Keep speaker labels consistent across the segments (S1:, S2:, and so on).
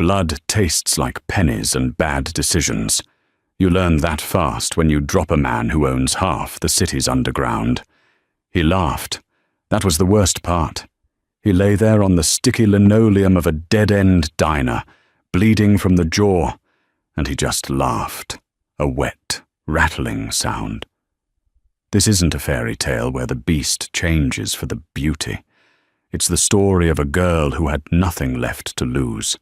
S1: Blood tastes like pennies and bad decisions. You learn that fast when you drop a man who owns half the city's underground. He laughed. That was the worst part. He lay there on the sticky linoleum of a dead-end diner, bleeding from the jaw, and he just laughed. A wet, rattling sound. This isn't a fairy tale where the beast changes for the beauty. It's the story of a girl who had nothing left to lose,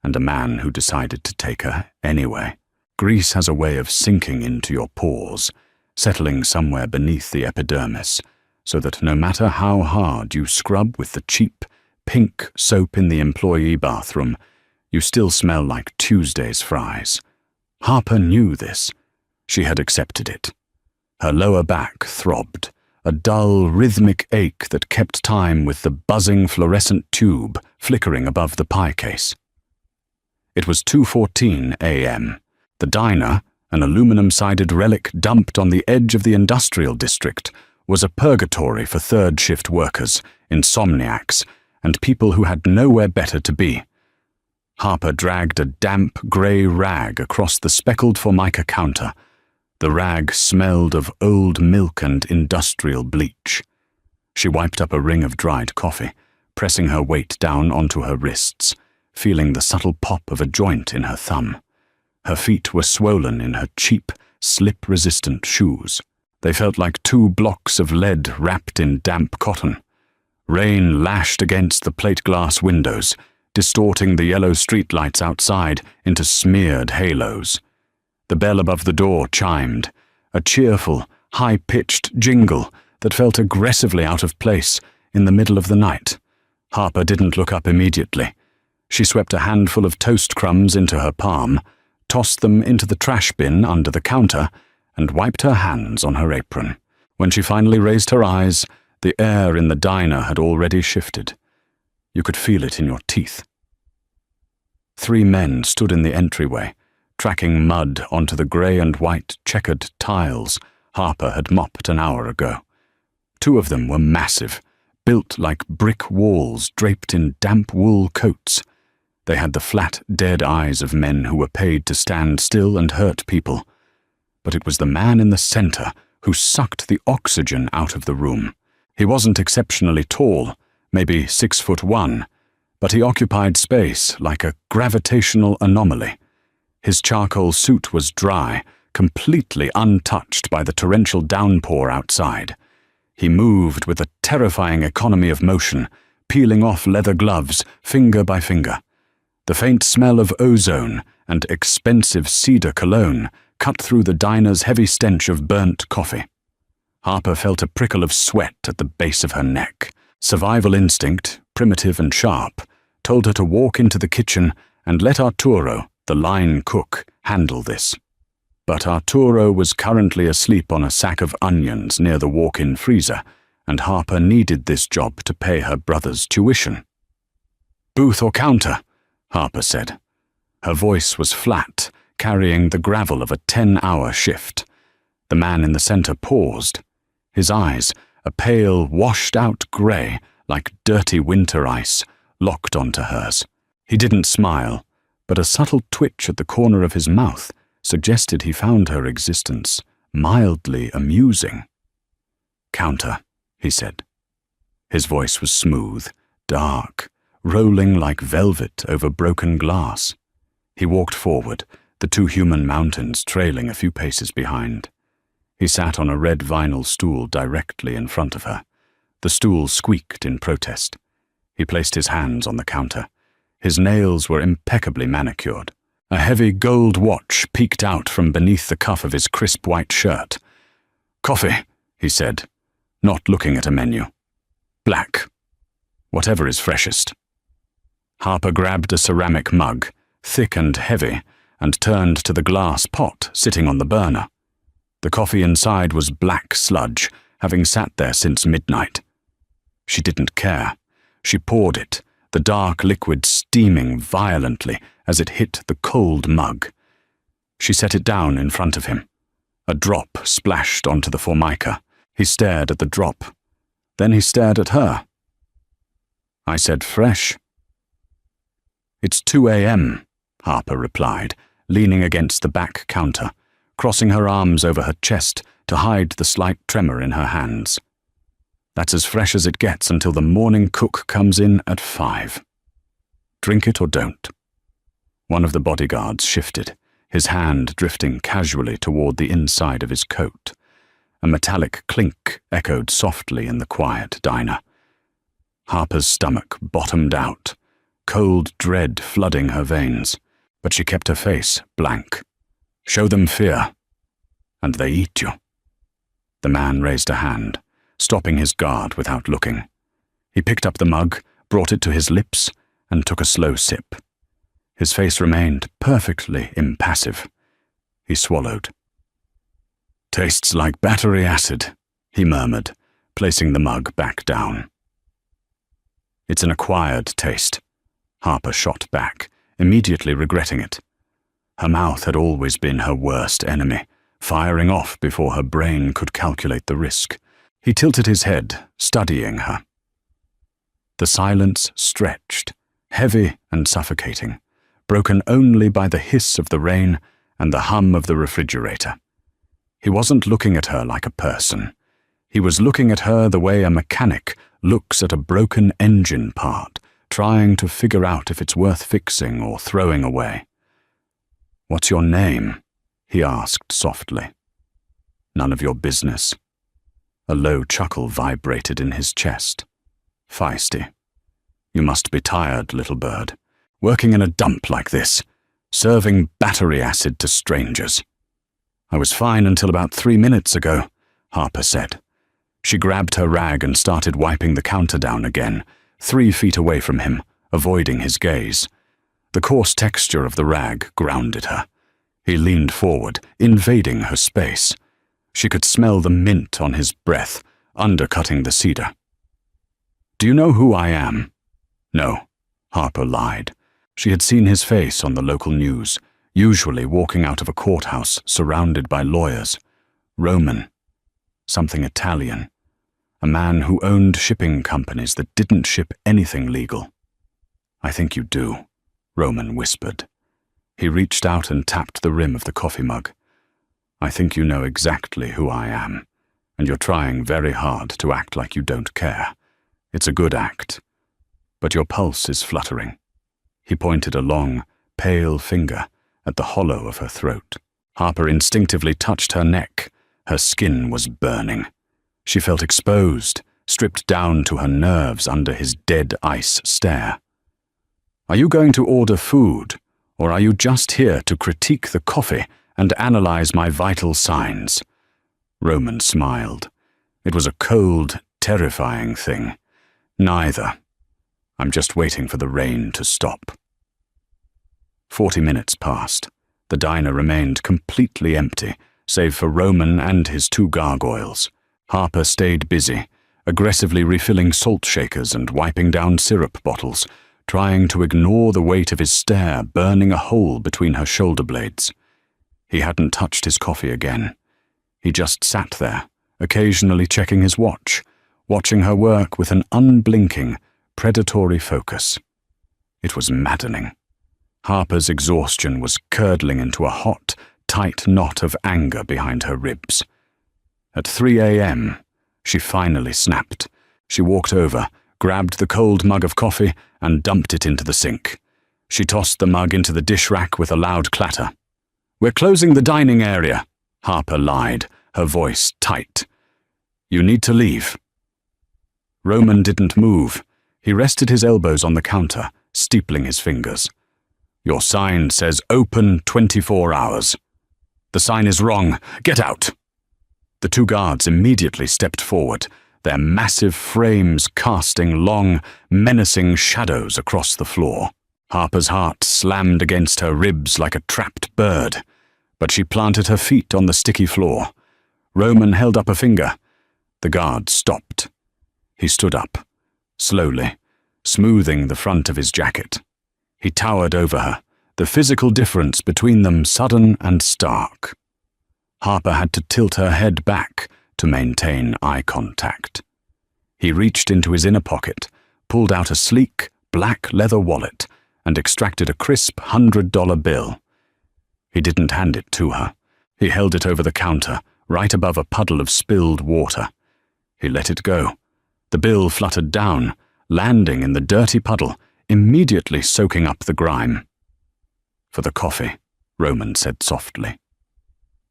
S1: and a man who decided to take her anyway. Grease has a way of sinking into your pores, settling somewhere beneath the epidermis, so that no matter how hard you scrub with the cheap, pink soap in the employee bathroom, you still smell like Tuesday's fries. Harper knew this. She had accepted it. Her lower back throbbed, a dull, rhythmic ache that kept time with the buzzing fluorescent tube flickering above the pie case. It was 2:14 a.m. The diner, an aluminum-sided relic dumped on the edge of the industrial district, was a purgatory for third-shift workers, insomniacs, and people who had nowhere better to be. Harper dragged a damp, grey rag across the speckled formica counter. The rag smelled of old milk and industrial bleach. She wiped up a ring of dried coffee, pressing her weight down onto her wrists, feeling the subtle pop of a joint in her thumb. Her feet were swollen in her cheap, slip-resistant shoes. They felt like 2 blocks of lead wrapped in damp cotton. Rain lashed against the plate-glass windows, distorting the yellow streetlights outside into smeared halos. The bell above the door chimed, a cheerful, high-pitched jingle that felt aggressively out of place in the middle of the night. Harper didn't look up immediately. She swept a handful of toast crumbs into her palm, tossed them into the trash bin under the counter, and wiped her hands on her apron. When she finally raised her eyes, the air in the diner had already shifted. You could feel it in your teeth. 3 men stood in the entryway, tracking mud onto the grey and white checkered tiles Harper had mopped an hour ago. 2 of them were massive, built like brick walls draped in damp wool coats. They had the flat, dead eyes of men who were paid to stand still and hurt people. But it was the man in the center who sucked the oxygen out of the room. He wasn't exceptionally tall, maybe 6'1", but he occupied space like a gravitational anomaly. His charcoal suit was dry, completely untouched by the torrential downpour outside. He moved with a terrifying economy of motion, peeling off leather gloves finger by finger. The faint smell of ozone and expensive cedar cologne cut through the diner's heavy stench of burnt coffee. Harper felt a prickle of sweat at the base of her neck. Survival instinct, primitive and sharp, told her to walk into the kitchen and let Arturo, the line cook, handle this. But Arturo was currently asleep on a sack of onions near the walk-in freezer, and Harper needed this job to pay her brother's tuition. "Booth or counter?" Harper said. Her voice was flat, carrying the gravel of a 10-hour shift. The man in the center paused. His eyes, a pale, washed-out grey, like dirty winter ice, locked onto hers. He didn't smile, but a subtle twitch at the corner of his mouth suggested he found her existence mildly amusing. "Counter," he said. His voice was smooth, dark, rolling like velvet over broken glass. He walked forward, the 2 human mountains trailing a few paces behind. He sat on a red vinyl stool directly in front of her. The stool squeaked in protest. He placed his hands on the counter. His nails were impeccably manicured. A heavy gold watch peeked out from beneath the cuff of his crisp white shirt. "Coffee," he said, not looking at a menu. "Black. Whatever is freshest." Harper grabbed a ceramic mug, thick and heavy, and turned to the glass pot sitting on the burner. The coffee inside was black sludge, having sat there since midnight. She didn't care. She poured it, the dark liquid steaming violently as it hit the cold mug. She set it down in front of him. A drop splashed onto the formica. He stared at the drop. Then he stared at her. "I said fresh." "It's 2 a.m., Harper replied, leaning against the back counter, crossing her arms over her chest to hide the slight tremor in her hands. "That's as fresh as it gets until the morning cook comes in at 5. Drink it or don't." One of the bodyguards shifted, his hand drifting casually toward the inside of his coat. A metallic clink echoed softly in the quiet diner. Harper's stomach bottomed out, cold dread flooding her veins, but she kept her face blank. "Show them fear, and they eat you." The man raised a hand, stopping his guard without looking. He picked up the mug, brought it to his lips, and took a slow sip. His face remained perfectly impassive. He swallowed. "Tastes like battery acid," he murmured, placing the mug back down. "It's an acquired taste," Harper shot back, immediately regretting it. Her mouth had always been her worst enemy, firing off before her brain could calculate the risk. He tilted his head, studying her. The silence stretched, heavy and suffocating, broken only by the hiss of the rain and the hum of the refrigerator. He wasn't looking at her like a person. He was looking at her the way a mechanic looks at a broken engine part, trying to figure out if it's worth fixing or throwing away. "What's your name?" he asked softly. "None of your business." A low chuckle vibrated in his chest. "Feisty. You must be tired, little bird. Working in a dump like this, serving battery acid to strangers." "I was fine until about 3 minutes ago," Harper said. She grabbed her rag and started wiping the counter down again, 3 feet away from him, avoiding his gaze. The coarse texture of the rag grounded her. He leaned forward, invading her space. She could smell the mint on his breath, undercutting the cedar. "Do you know who I am?" "No," Harper lied. She had seen his face on the local news, usually walking out of a courthouse surrounded by lawyers. Roman. Something Italian. A man who owned shipping companies that didn't ship anything legal. "I think you do," Roman whispered. He reached out and tapped the rim of the coffee mug. "I think you know exactly who I am, and you're trying very hard to act like you don't care. It's a good act. But your pulse is fluttering." He pointed a long, pale finger at the hollow of her throat. Harper instinctively touched her neck. Her skin was burning. She felt exposed, stripped down to her nerves under his dead ice stare. "Are you going to order food, or are you just here to critique the coffee and analyze my vital signs?" Roman smiled. It was a cold, terrifying thing. "Neither. I'm just waiting for the rain to stop." 40 minutes passed. The diner remained completely empty, save for Roman and his 2 gargoyles. Harper stayed busy, aggressively refilling salt shakers and wiping down syrup bottles, trying to ignore the weight of his stare burning a hole between her shoulder blades. He hadn't touched his coffee again. He just sat there, occasionally checking his watch, watching her work with an unblinking, predatory focus. It was maddening. Harper's exhaustion was curdling into a hot, tight knot of anger behind her ribs. At 3 a.m., she finally snapped. She walked over, grabbed the cold mug of coffee, and dumped it into the sink. She tossed the mug into the dish rack with a loud clatter. "We're closing the dining area," Harper lied, her voice tight. "You need to leave." Roman didn't move. He rested his elbows on the counter, steepling his fingers. "Your sign says open 24 hours. The sign is wrong. Get out." The 2 guards immediately stepped forward, their massive frames casting long, menacing shadows across the floor. Harper's heart slammed against her ribs like a trapped bird, but she planted her feet on the sticky floor. Roman held up a finger. The guard stopped. He stood up, slowly, smoothing the front of his jacket. He towered over her, the physical difference between them sudden and stark. Harper had to tilt her head back to maintain eye contact. He reached into his inner pocket, pulled out a sleek, black leather wallet, and extracted a crisp $100 bill. He didn't hand it to her. He held it over the counter, right above a puddle of spilled water. He let it go. The bill fluttered down, landing in the dirty puddle, immediately soaking up the grime. "For the coffee," Roman said softly.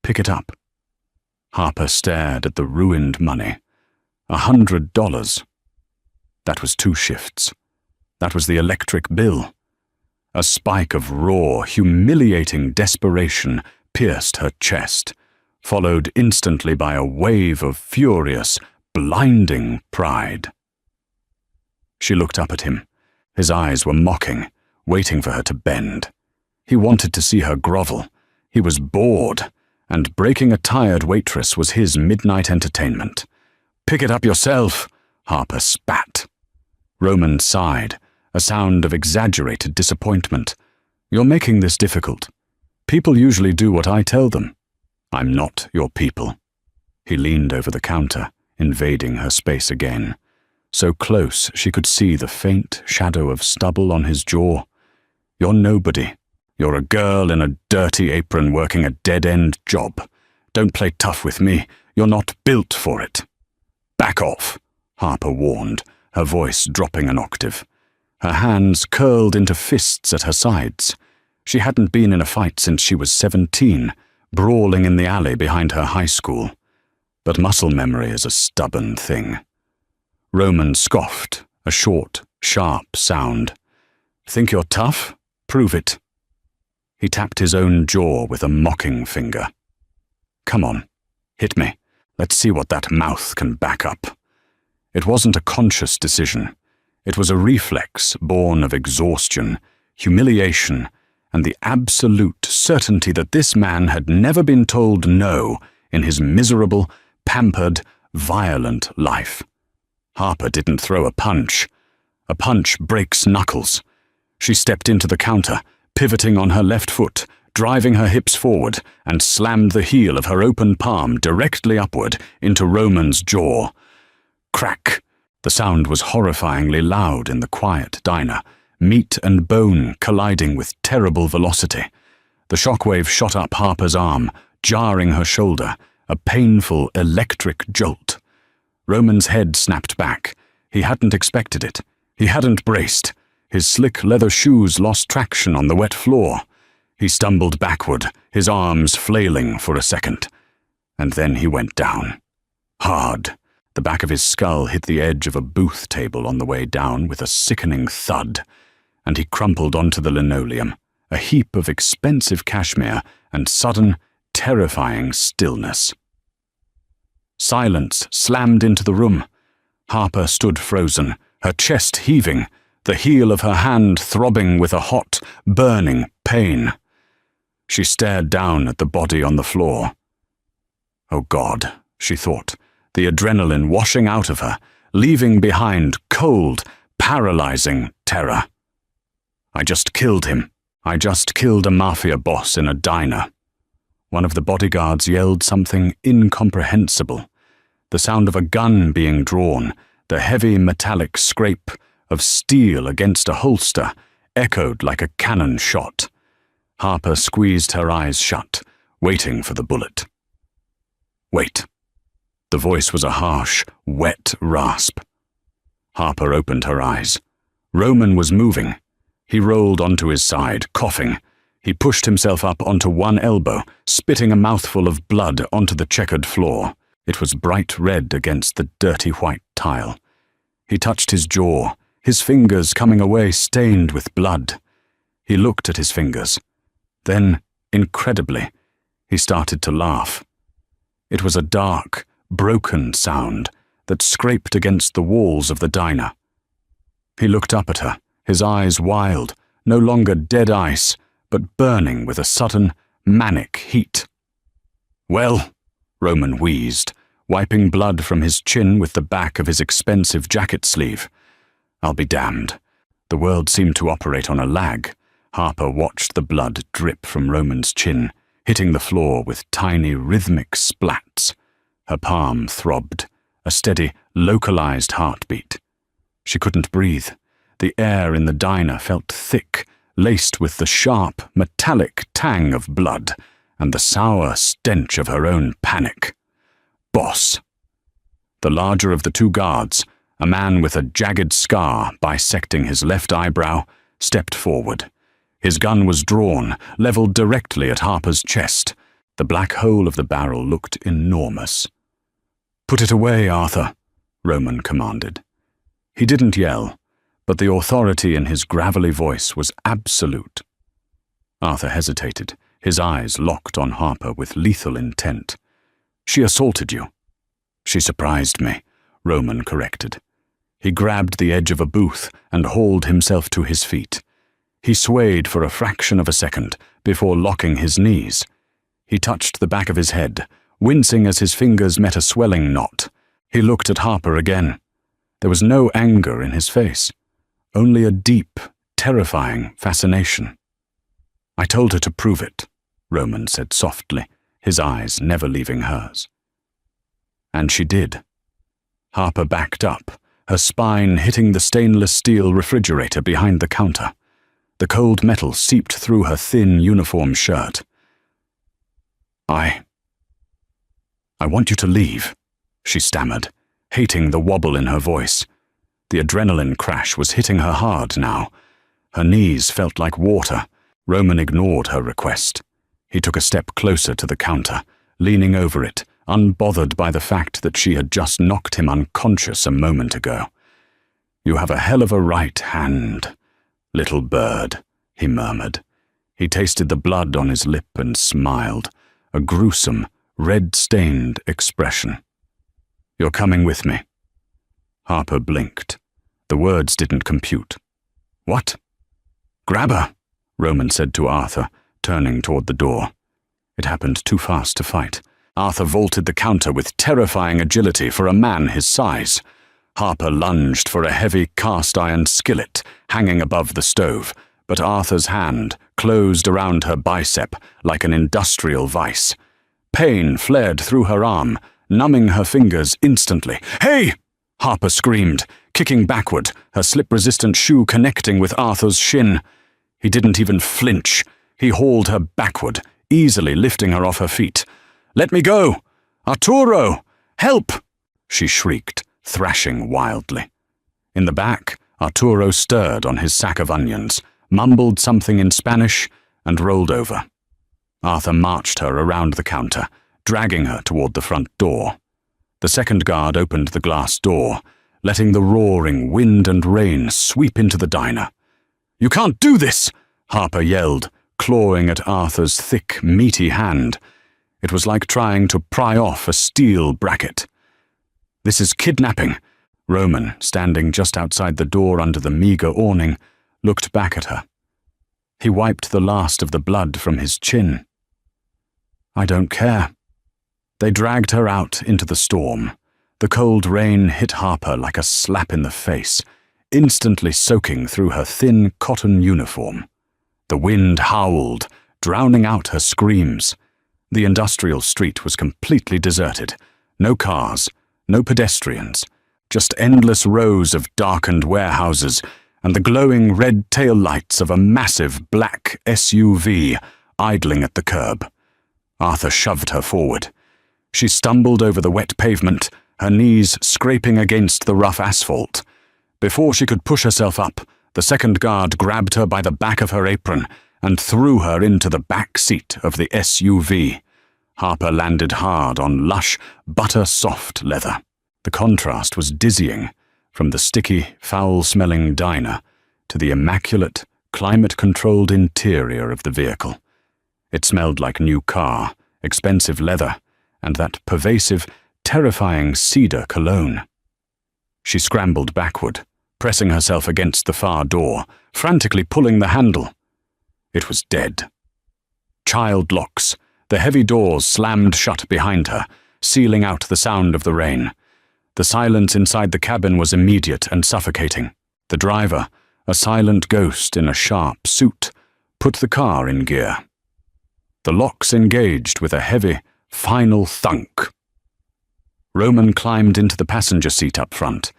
S1: "Pick it up." Harper stared at the ruined money. $100. That was 2 shifts. That was the electric bill. A spike of raw, humiliating desperation pierced her chest, followed instantly by a wave of furious, blinding pride. She looked up at him. His eyes were mocking, waiting for her to bend. He wanted to see her grovel. He was bored, and breaking a tired waitress was his midnight entertainment. "Pick it up yourself," Harper spat. Roman sighed, a sound of exaggerated disappointment. "You're making this difficult. People usually do what I tell them. I'm not your people." He leaned over the counter, invading her space again. So close she could see the faint shadow of stubble on his jaw. "You're nobody. You're a girl in a dirty apron working a dead-end job. Don't play tough with me. You're not built for it." "Back off," Harper warned, her voice dropping an octave. Her hands curled into fists at her sides. She hadn't been in a fight since she was 17, brawling in the alley behind her high school. But muscle memory is a stubborn thing. Roman scoffed, a short, sharp sound. "Think you're tough? Prove it." He tapped his own jaw with a mocking finger. "Come on, hit me. Let's see what that mouth can back up." It wasn't a conscious decision. It was a reflex born of exhaustion, humiliation, and the absolute certainty that this man had never been told no in his miserable, pampered, violent life. Harper didn't throw a punch. A punch breaks knuckles. She stepped into the counter, pivoting on her left foot, driving her hips forward, and slammed the heel of her open palm directly upward into Roman's jaw. Crack! The sound was horrifyingly loud in the quiet diner, meat and bone colliding with terrible velocity. The shockwave shot up Harper's arm, jarring her shoulder, a painful electric jolt. Roman's head snapped back. He hadn't expected it. He hadn't braced. His slick leather shoes lost traction on the wet floor. He stumbled backward, his arms flailing for a second. And then he went down. Hard. The back of his skull hit the edge of a booth table on the way down with a sickening thud, and he crumpled onto the linoleum, a heap of expensive cashmere and sudden, terrifying stillness. Silence slammed into the room. Harper stood frozen, her chest heaving, the heel of her hand throbbing with a hot, burning pain. She stared down at the body on the floor. Oh God, she thought, the adrenaline washing out of her, leaving behind cold, paralyzing terror. I just killed him. I just killed a mafia boss in a diner. One of the bodyguards yelled something incomprehensible. The sound of a gun being drawn, the heavy metallic scrape of steel against a holster, echoed like a cannon shot. Harper squeezed her eyes shut, waiting for the bullet. Wait. The voice was a harsh, wet rasp. Harper opened her eyes. Roman was moving. He rolled onto his side, coughing. He pushed himself up onto one elbow, spitting a mouthful of blood onto the checkered floor. It was bright red against the dirty white tile. He touched his jaw, his fingers coming away stained with blood. He looked at his fingers. Then, incredibly, he started to laugh. It was a dark, broken sound that scraped against the walls of the diner. He looked up at her, his eyes wild, no longer dead ice, but burning with a sudden, manic heat. "Well," Roman wheezed, wiping blood from his chin with the back of his expensive jacket sleeve. "I'll be damned." The world seemed to operate on a lag. Harper watched the blood drip from Roman's chin, hitting the floor with tiny rhythmic splats. Her palm throbbed, a steady, localized heartbeat. She couldn't breathe. The air in the diner felt thick, laced with the sharp, metallic tang of blood and the sour stench of her own panic. Boss. The larger of the two guards, a man with a jagged scar bisecting his left eyebrow, stepped forward. His gun was drawn, leveled directly at Harper's chest. The black hole of the barrel looked enormous. "Put it away, Arthur," Roman commanded. He didn't yell, but the authority in his gravelly voice was absolute. Arthur hesitated, his eyes locked on Harper with lethal intent. "She assaulted you." "She surprised me," Roman corrected. He grabbed the edge of a booth and hauled himself to his feet. He swayed for a fraction of a second before locking his knees. He touched the back of his head, wincing as his fingers met a swelling knot. He looked at Harper again. There was no anger in his face, only a deep, terrifying fascination. "I told her to prove it," Roman said softly, his eyes never leaving hers. And she did. Harper backed up, her spine hitting the stainless steel refrigerator behind the counter. The cold metal seeped through her thin uniform shirt. I want you to leave," she stammered, hating the wobble in her voice. The adrenaline crash was hitting her hard now. Her knees felt like water. Roman ignored her request. He took a step closer to the counter, leaning over it, unbothered by the fact that she had just knocked him unconscious a moment ago. "You have a hell of a right hand, little bird," he murmured. He tasted the blood on his lip and smiled, a gruesome, red-stained expression. "You're coming with me." Harper blinked. The words didn't compute. "What?" "Grab her," Roman said to Arthur, turning toward the door. It happened too fast to fight. Arthur vaulted the counter with terrifying agility for a man his size. Harper lunged for a heavy cast-iron skillet hanging above the stove, but Arthur's hand closed around her bicep like an industrial vice. Pain flared through her arm, numbing her fingers instantly. "Hey!" Harper screamed, kicking backward, her slip-resistant shoe connecting with Arthur's shin. He didn't even flinch. He hauled her backward, easily lifting her off her feet. "Let me go! Arturo! Help!" she shrieked, thrashing wildly. In the back, Arturo stirred on his sack of onions, mumbled something in Spanish, and rolled over. Arthur marched her around the counter, dragging her toward the front door. The second guard opened the glass door, letting the roaring wind and rain sweep into the diner. "You can't do this!" Harper yelled, clawing at Arthur's thick, meaty hand. It was like trying to pry off a steel bracket. "This is kidnapping." Roman, standing just outside the door under the meager awning, looked back at her. He wiped the last of the blood from his chin. "I don't care." They dragged her out into the storm. The cold rain hit Harper like a slap in the face, instantly soaking through her thin cotton uniform. The wind howled, drowning out her screams. The industrial street was completely deserted. No cars, no pedestrians, just endless rows of darkened warehouses and the glowing red tail lights of a massive black SUV idling at the curb. Arthur shoved her forward. She stumbled over the wet pavement, her knees scraping against the rough asphalt. Before she could push herself up, the second guard grabbed her by the back of her apron and threw her into the back seat of the SUV. Harper landed hard on lush, butter-soft leather. The contrast was dizzying, from the sticky, foul-smelling diner to the immaculate, climate-controlled interior of the vehicle. It smelled like new car, expensive leather, and that pervasive, terrifying cedar cologne. She scrambled backward, pressing herself against the far door, frantically pulling the handle. It was dead. Child locks. The heavy doors slammed shut behind her, sealing out the sound of the rain. The silence inside the cabin was immediate and suffocating. The driver, a silent ghost in a sharp suit, put the car in gear. The locks engaged with a heavy, final thunk. Roman climbed into the passenger seat up front.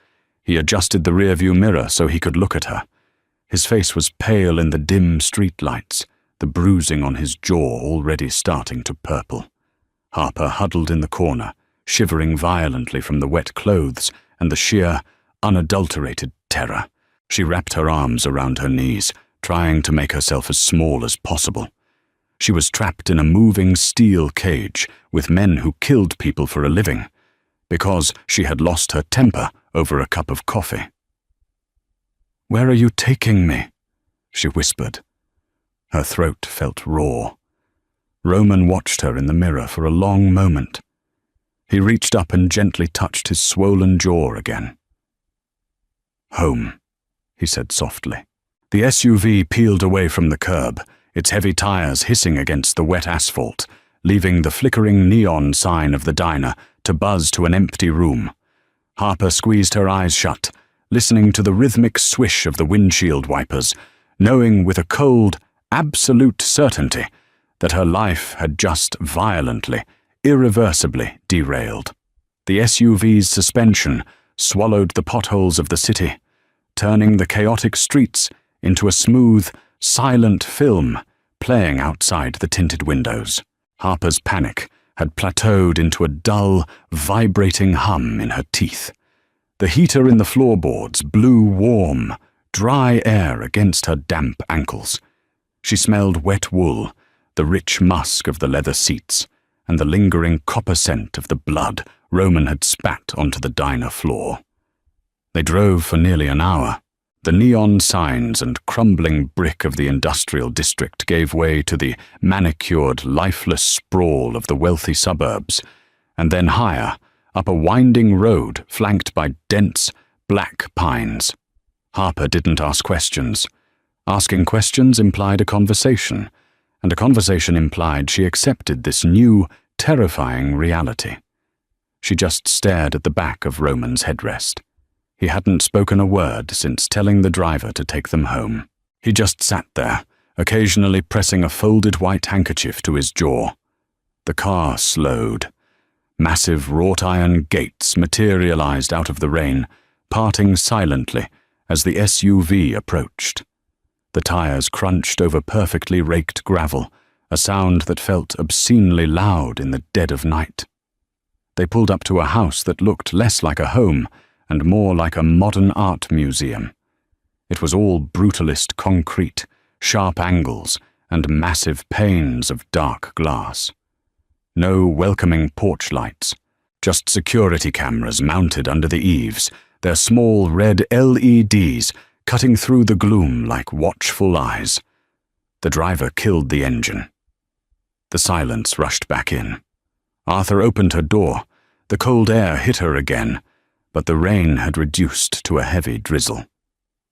S1: He adjusted the rearview mirror so he could look at her. His face was pale in the dim streetlights, the bruising on his jaw already starting to purple. Harper huddled in the corner, shivering violently from the wet clothes and the sheer, unadulterated terror. She wrapped her arms around her knees, trying to make herself as small as possible. She was trapped in a moving steel cage with men who killed people for a living, because she had lost her temper over a cup of coffee. "Where are you taking me?" she whispered. Her throat felt raw. Roman watched her in the mirror for a long moment. He reached up and gently touched his swollen jaw again. "Home," he said softly. The SUV peeled away from the curb, its heavy tires hissing against the wet asphalt, leaving the flickering neon sign of the diner to buzz to an empty room. Harper squeezed her eyes shut, listening to the rhythmic swish of the windshield wipers, knowing with a cold, absolute certainty that her life had just violently, irreversibly derailed. The SUV's suspension swallowed the potholes of the city, turning the chaotic streets into a smooth, silent film playing outside the tinted windows. Harper's panic had plateaued into a dull, vibrating hum in her teeth. The heater in the floorboards blew warm, dry air against her damp ankles. She smelled wet wool, the rich musk of the leather seats, and the lingering copper scent of the blood Roman had spat onto the diner floor. They drove for nearly an hour. The neon signs and crumbling brick of the industrial district gave way to the manicured, lifeless sprawl of the wealthy suburbs, and then higher, up a winding road flanked by dense, black pines. Harper didn't ask questions. Asking questions implied a conversation, and a conversation implied she accepted this new, terrifying reality. She just stared at the back of Roman's headrest. He hadn't spoken a word since telling the driver to take them home. He just sat there, occasionally pressing a folded white handkerchief to his jaw. The car slowed. Massive wrought-iron gates materialized out of the rain, parting silently as the SUV approached. The tires crunched over perfectly raked gravel, a sound that felt obscenely loud in the dead of night. They pulled up to a house that looked less like a home and more like a modern art museum. It was all brutalist concrete, sharp angles, and massive panes of dark glass. No welcoming porch lights, just security cameras mounted under the eaves, their small red LEDs cutting through the gloom like watchful eyes. The driver killed the engine. The silence rushed back in. Arthur opened her door. The cold air hit her again, but the rain had reduced to a heavy drizzle.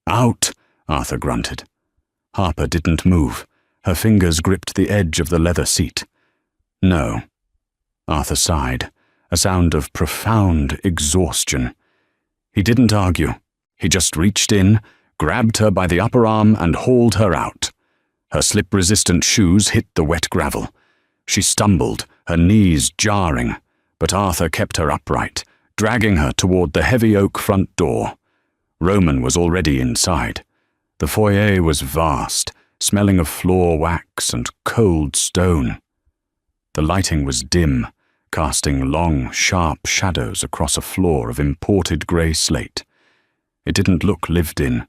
S1: "Out!" Arthur grunted. Harper didn't move. Her fingers gripped the edge of the leather seat. "No." Arthur sighed, a sound of profound exhaustion. He didn't argue. He just reached in, grabbed her by the upper arm and hauled her out. Her slip-resistant shoes hit the wet gravel. She stumbled, her knees jarring, but Arthur kept her upright, dragging her toward the heavy oak front door. Roman was already inside. The foyer was vast, smelling of floor wax and cold stone. The lighting was dim, casting long, sharp shadows across a floor of imported grey slate. It didn't look lived in.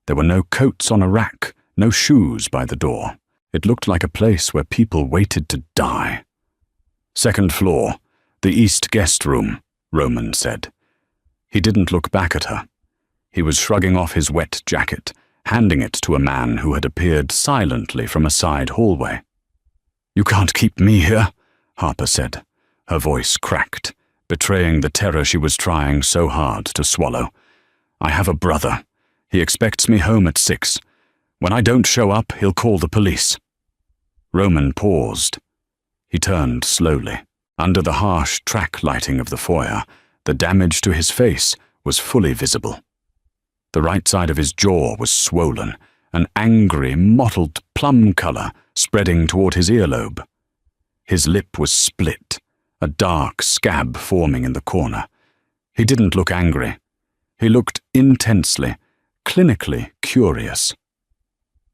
S1: There were no coats on a rack, no shoes by the door. It looked like a place where people waited to die. "Second floor, the east guest room," Roman said. He didn't look back at her. He was shrugging off his wet jacket, handing it to a man who had appeared silently from a side hallway. "You can't keep me here," Harper said. Her voice cracked, betraying the terror she was trying so hard to swallow. "I have a brother. He expects me home at 6. When I don't show up, he'll call the police." Roman paused. He turned slowly. Under the harsh track lighting of the foyer, the damage to his face was fully visible. The right side of his jaw was swollen, an angry, mottled plum color spreading toward his earlobe. His lip was split, a dark scab forming in the corner. He didn't look angry. He looked intensely, clinically curious.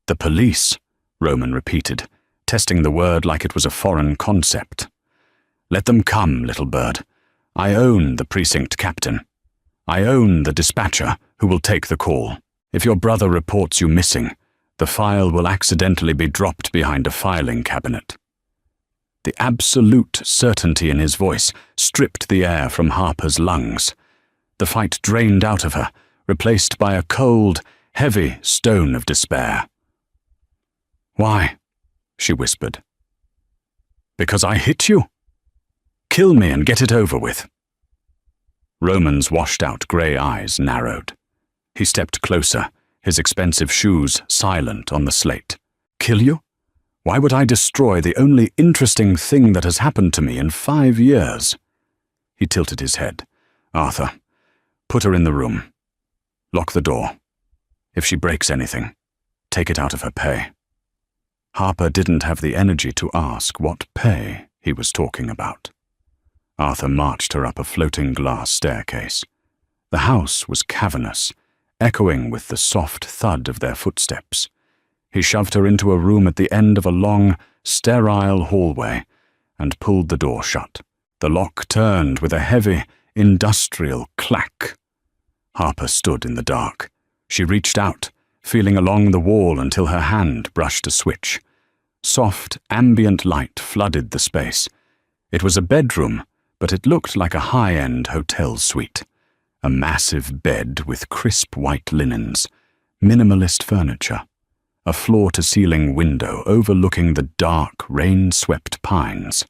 S1: The police, Roman repeated, testing the word like it was a foreign concept. Let them come, little bird. I own the precinct captain. I own the dispatcher who will take the call. If your brother reports you missing, the file will accidentally be dropped behind a filing cabinet. The absolute certainty in his voice stripped the air from Harper's lungs. The fight drained out of her, replaced by a cold, heavy stone of despair. "Why?" she whispered. "Because I hit you? Kill me and get it over with." Roman's washed-out grey eyes narrowed. He stepped closer, his expensive shoes silent on the slate. "Kill you? Why would I destroy the only interesting thing that has happened to me in 5 years?" He tilted his head. "Arthur, put her in the room. Lock the door. If she breaks anything, take it out of her pay." Harper didn't have the energy to ask what pay he was talking about. Arthur marched her up a floating glass staircase. The house was cavernous, echoing with the soft thud of their footsteps. He shoved her into a room at the end of a long, sterile hallway and pulled the door shut. The lock turned with a heavy, industrial clack. Harper stood in the dark. She reached out, feeling along the wall until her hand brushed a switch. Soft, ambient light flooded the space. It was a bedroom, but it looked like a high-end hotel suite. A massive bed with crisp white linens, minimalist furniture. A floor-to-ceiling window overlooking the dark, rain-swept pines.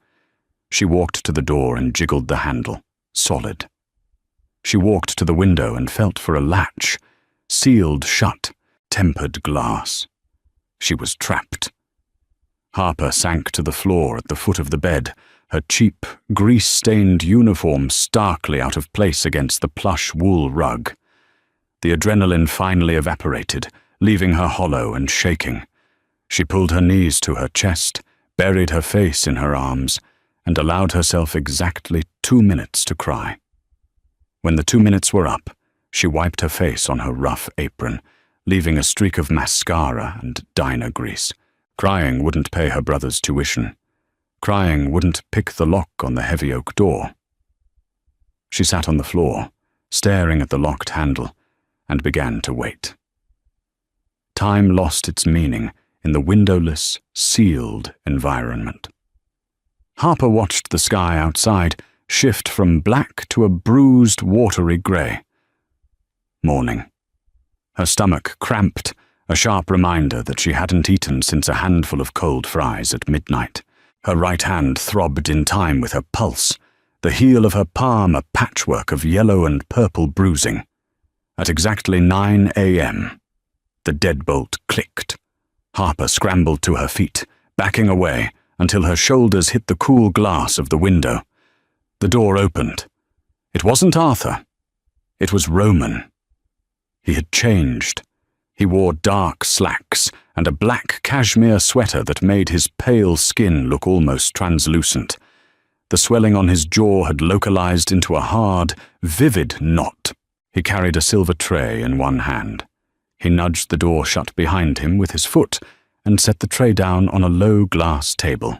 S1: She walked to the door and jiggled the handle, solid. She walked to the window and felt for a latch, sealed shut, tempered glass. She was trapped. Harper sank to the floor at the foot of the bed, her cheap, grease-stained uniform starkly out of place against the plush wool rug. The adrenaline finally evaporated, leaving her hollow and shaking. She pulled her knees to her chest, buried her face in her arms, and allowed herself exactly 2 minutes to cry. When the 2 minutes were up, she wiped her face on her rough apron, leaving a streak of mascara and diner grease. Crying wouldn't pay her brother's tuition. Crying wouldn't pick the lock on the heavy oak door. She sat on the floor, staring at the locked handle, and began to wait. Time lost its meaning in the windowless, sealed environment. Harper watched the sky outside shift from black to a bruised, watery grey. Morning. Her stomach cramped, a sharp reminder that she hadn't eaten since a handful of cold fries at midnight. Her right hand throbbed in time with her pulse, the heel of her palm a patchwork of yellow and purple bruising. At exactly 9 a.m., the deadbolt clicked. Harper scrambled to her feet, backing away until her shoulders hit the cool glass of the window. The door opened. It wasn't Arthur. It was Roman. He had changed. He wore dark slacks and a black cashmere sweater that made his pale skin look almost translucent. The swelling on his jaw had localized into a hard, vivid knot. He carried a silver tray in one hand. He nudged the door shut behind him with his foot and set the tray down on a low glass table.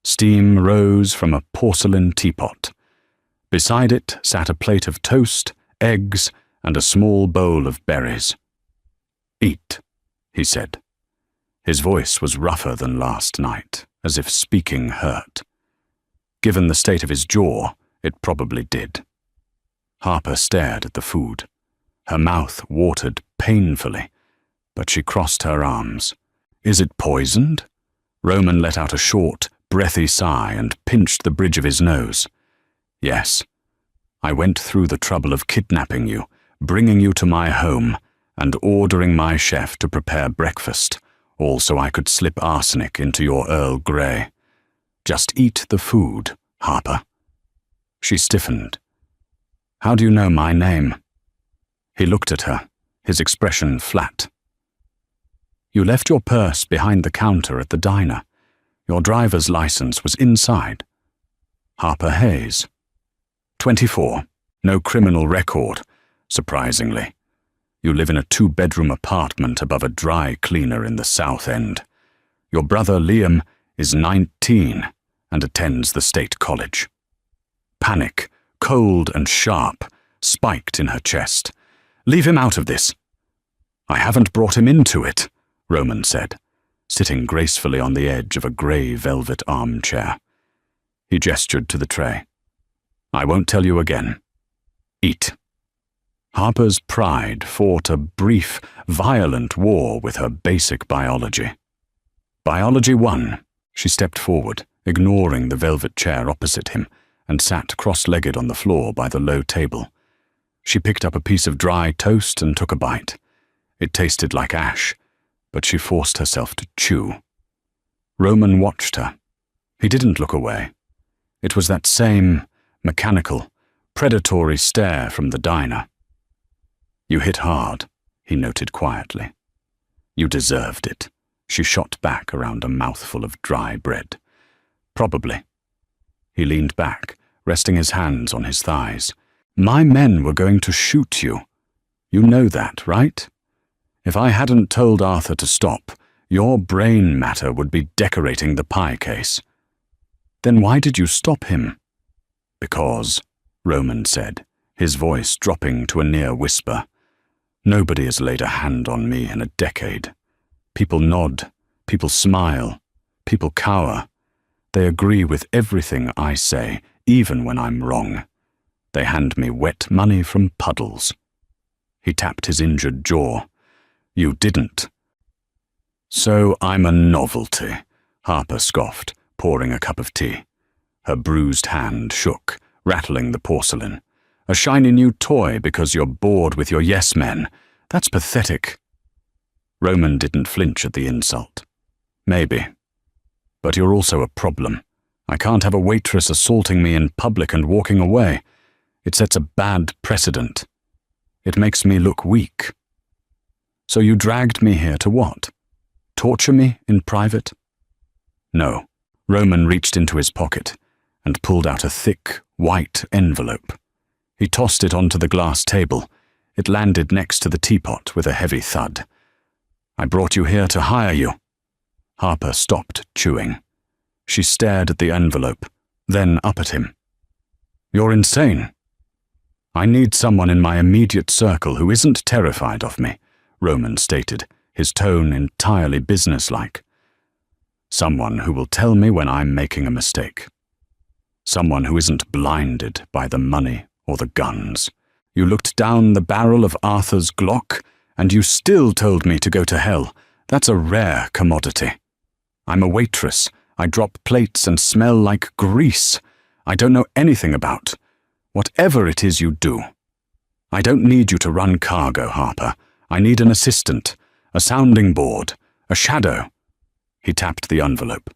S1: Steam rose from a porcelain teapot. Beside it sat a plate of toast, eggs, and a small bowl of berries. "Eat," he said. His voice was rougher than last night, as if speaking hurt. Given the state of his jaw, it probably did. Harper stared at the food. Her mouth watered painfully, but she crossed her arms. "Is it poisoned?" Roman let out a short, breathy sigh and pinched the bridge of his nose. "Yes. I went through the trouble of kidnapping you, bringing you to my home, and ordering my chef to prepare breakfast, all so I could slip arsenic into your Earl Grey. Just eat the food, Harper." She stiffened. "How do you know my name?" He looked at her, his expression flat. "You left your purse behind the counter at the diner. Your driver's license was inside." Harper Hayes. 24. No criminal record, surprisingly. You live in a 2-bedroom apartment above a dry cleaner in the South End. Your brother Liam is 19 and attends the State College. Panic, cold and sharp, spiked in her chest. Leave him out of this. I haven't brought him into it, Roman said, sitting gracefully on the edge of a grey velvet armchair. He gestured to the tray. I won't tell you again. Eat. Harper's pride fought a brief, violent war with her basic biology. Biology won. She stepped forward, ignoring the velvet chair opposite him, and sat cross-legged on the floor by the low table. She picked up a piece of dry toast and took a bite. It tasted like ash, but she forced herself to chew. Roman watched her. He didn't look away. It was that same mechanical, predatory stare from the diner. You hit hard, he noted quietly. You deserved it, she shot back around a mouthful of dry bread. Probably. He leaned back, resting his hands on his thighs. My men were going to shoot you. You know that, right? If I hadn't told Arthur to stop, your brain matter would be decorating the pie case. Then why did you stop him? Because, Roman said, his voice dropping to a near whisper. Nobody has laid a hand on me in a decade. People nod, people smile, people cower. They agree with everything I say, even when I'm wrong. They hand me wet money from puddles. He tapped his injured jaw. You didn't. So I'm a novelty, Harper scoffed, pouring a cup of tea. Her bruised hand shook, rattling the porcelain. A shiny new toy because you're bored with your yes men. That's pathetic. Roman didn't flinch at the insult. Maybe. But you're also a problem. I can't have a waitress assaulting me in public and walking away. It sets a bad precedent. It makes me look weak. So you dragged me here to what? Torture me in private? No. Roman reached into his pocket and pulled out a thick, white envelope. He tossed it onto the glass table. It landed next to the teapot with a heavy thud. I brought you here to hire you. Harper stopped chewing. She stared at the envelope, then up at him. You're insane. I need someone in my immediate circle who isn't terrified of me, Roman stated, his tone entirely businesslike. Someone who will tell me when I'm making a mistake. Someone who isn't blinded by the money or the guns. You looked down the barrel of Arthur's Glock, and you still told me to go to hell. That's a rare commodity. I'm a waitress. I drop plates and smell like grease. I don't know anything about whatever it is you do. I don't need you to run cargo, Harper. I need an assistant, a sounding board, a shadow. He tapped the envelope.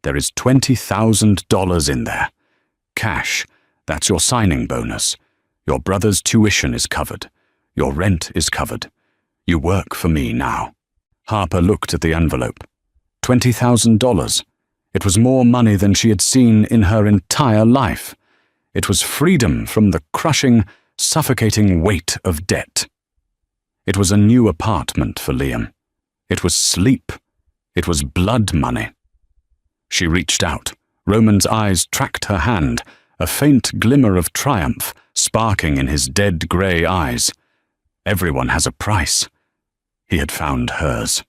S1: There is $20,000 in there. Cash. That's your signing bonus. Your brother's tuition is covered. Your rent is covered. You work for me now. Harper looked at the envelope. $20,000. It was more money than she had seen in her entire life. It was freedom from the crushing, suffocating weight of debt. It was a new apartment for Liam. It was sleep. It was blood money. She reached out. Roman's eyes tracked her hand, a faint glimmer of triumph sparking in his dead grey eyes. Everyone has a price. He had found hers.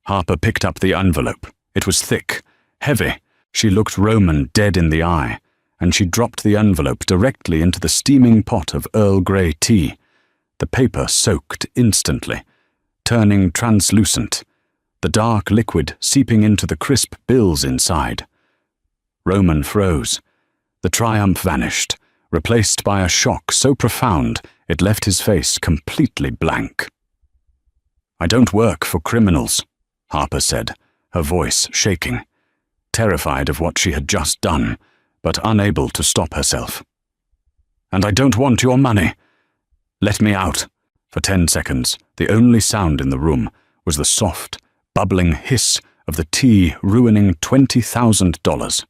S1: Harper picked up the envelope. It was thick, heavy. She looked Roman dead in the eye, and she dropped the envelope directly into the steaming pot of Earl Grey tea. The paper soaked instantly, turning translucent, the dark liquid seeping into the crisp bills inside. Roman froze. The triumph vanished, replaced by a shock so profound it left his face completely blank. I don't work for criminals, Harper said, her voice shaking, terrified of what she had just done, but unable to stop herself. And I don't want your money. Let me out. For 10 seconds, the only sound in the room was the soft, bubbling hiss of the tea ruining $20,000.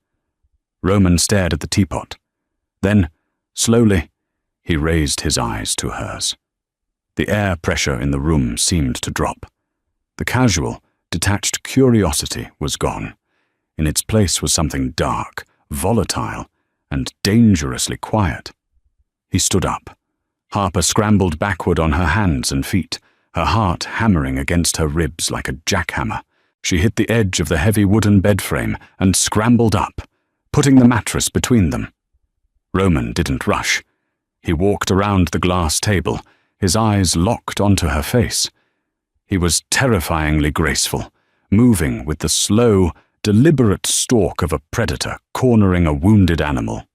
S1: Roman stared at the teapot. Then, slowly, he raised his eyes to hers. The air pressure in the room seemed to drop. The casual, detached curiosity was gone. In its place was something dark, volatile, and dangerously quiet. He stood up. Harper scrambled backward on her hands and feet, her heart hammering against her ribs like a jackhammer. She hit the edge of the heavy wooden bed frame and scrambled up, putting the mattress between them. Roman didn't rush. He walked around the glass table, his eyes locked onto her face. He was terrifyingly graceful, moving with the slow, deliberate stalk of a predator cornering a wounded animal.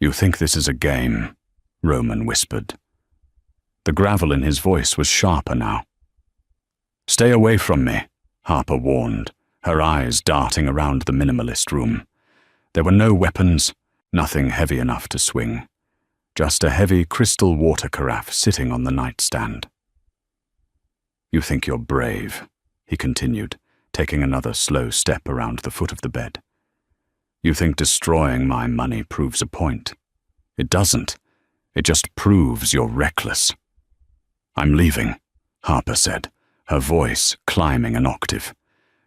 S1: "You think this is a game?" Roman whispered. The gravel in his voice was sharper now. "Stay away from me," Harper warned, her eyes darting around the minimalist room. There were no weapons, nothing heavy enough to swing. Just a heavy crystal water carafe sitting on the nightstand. "You think you're brave," he continued, taking another slow step around the foot of the bed. "You think destroying my money proves a point. It doesn't. It just proves you're reckless." "I'm leaving," Harper said, her voice climbing an octave.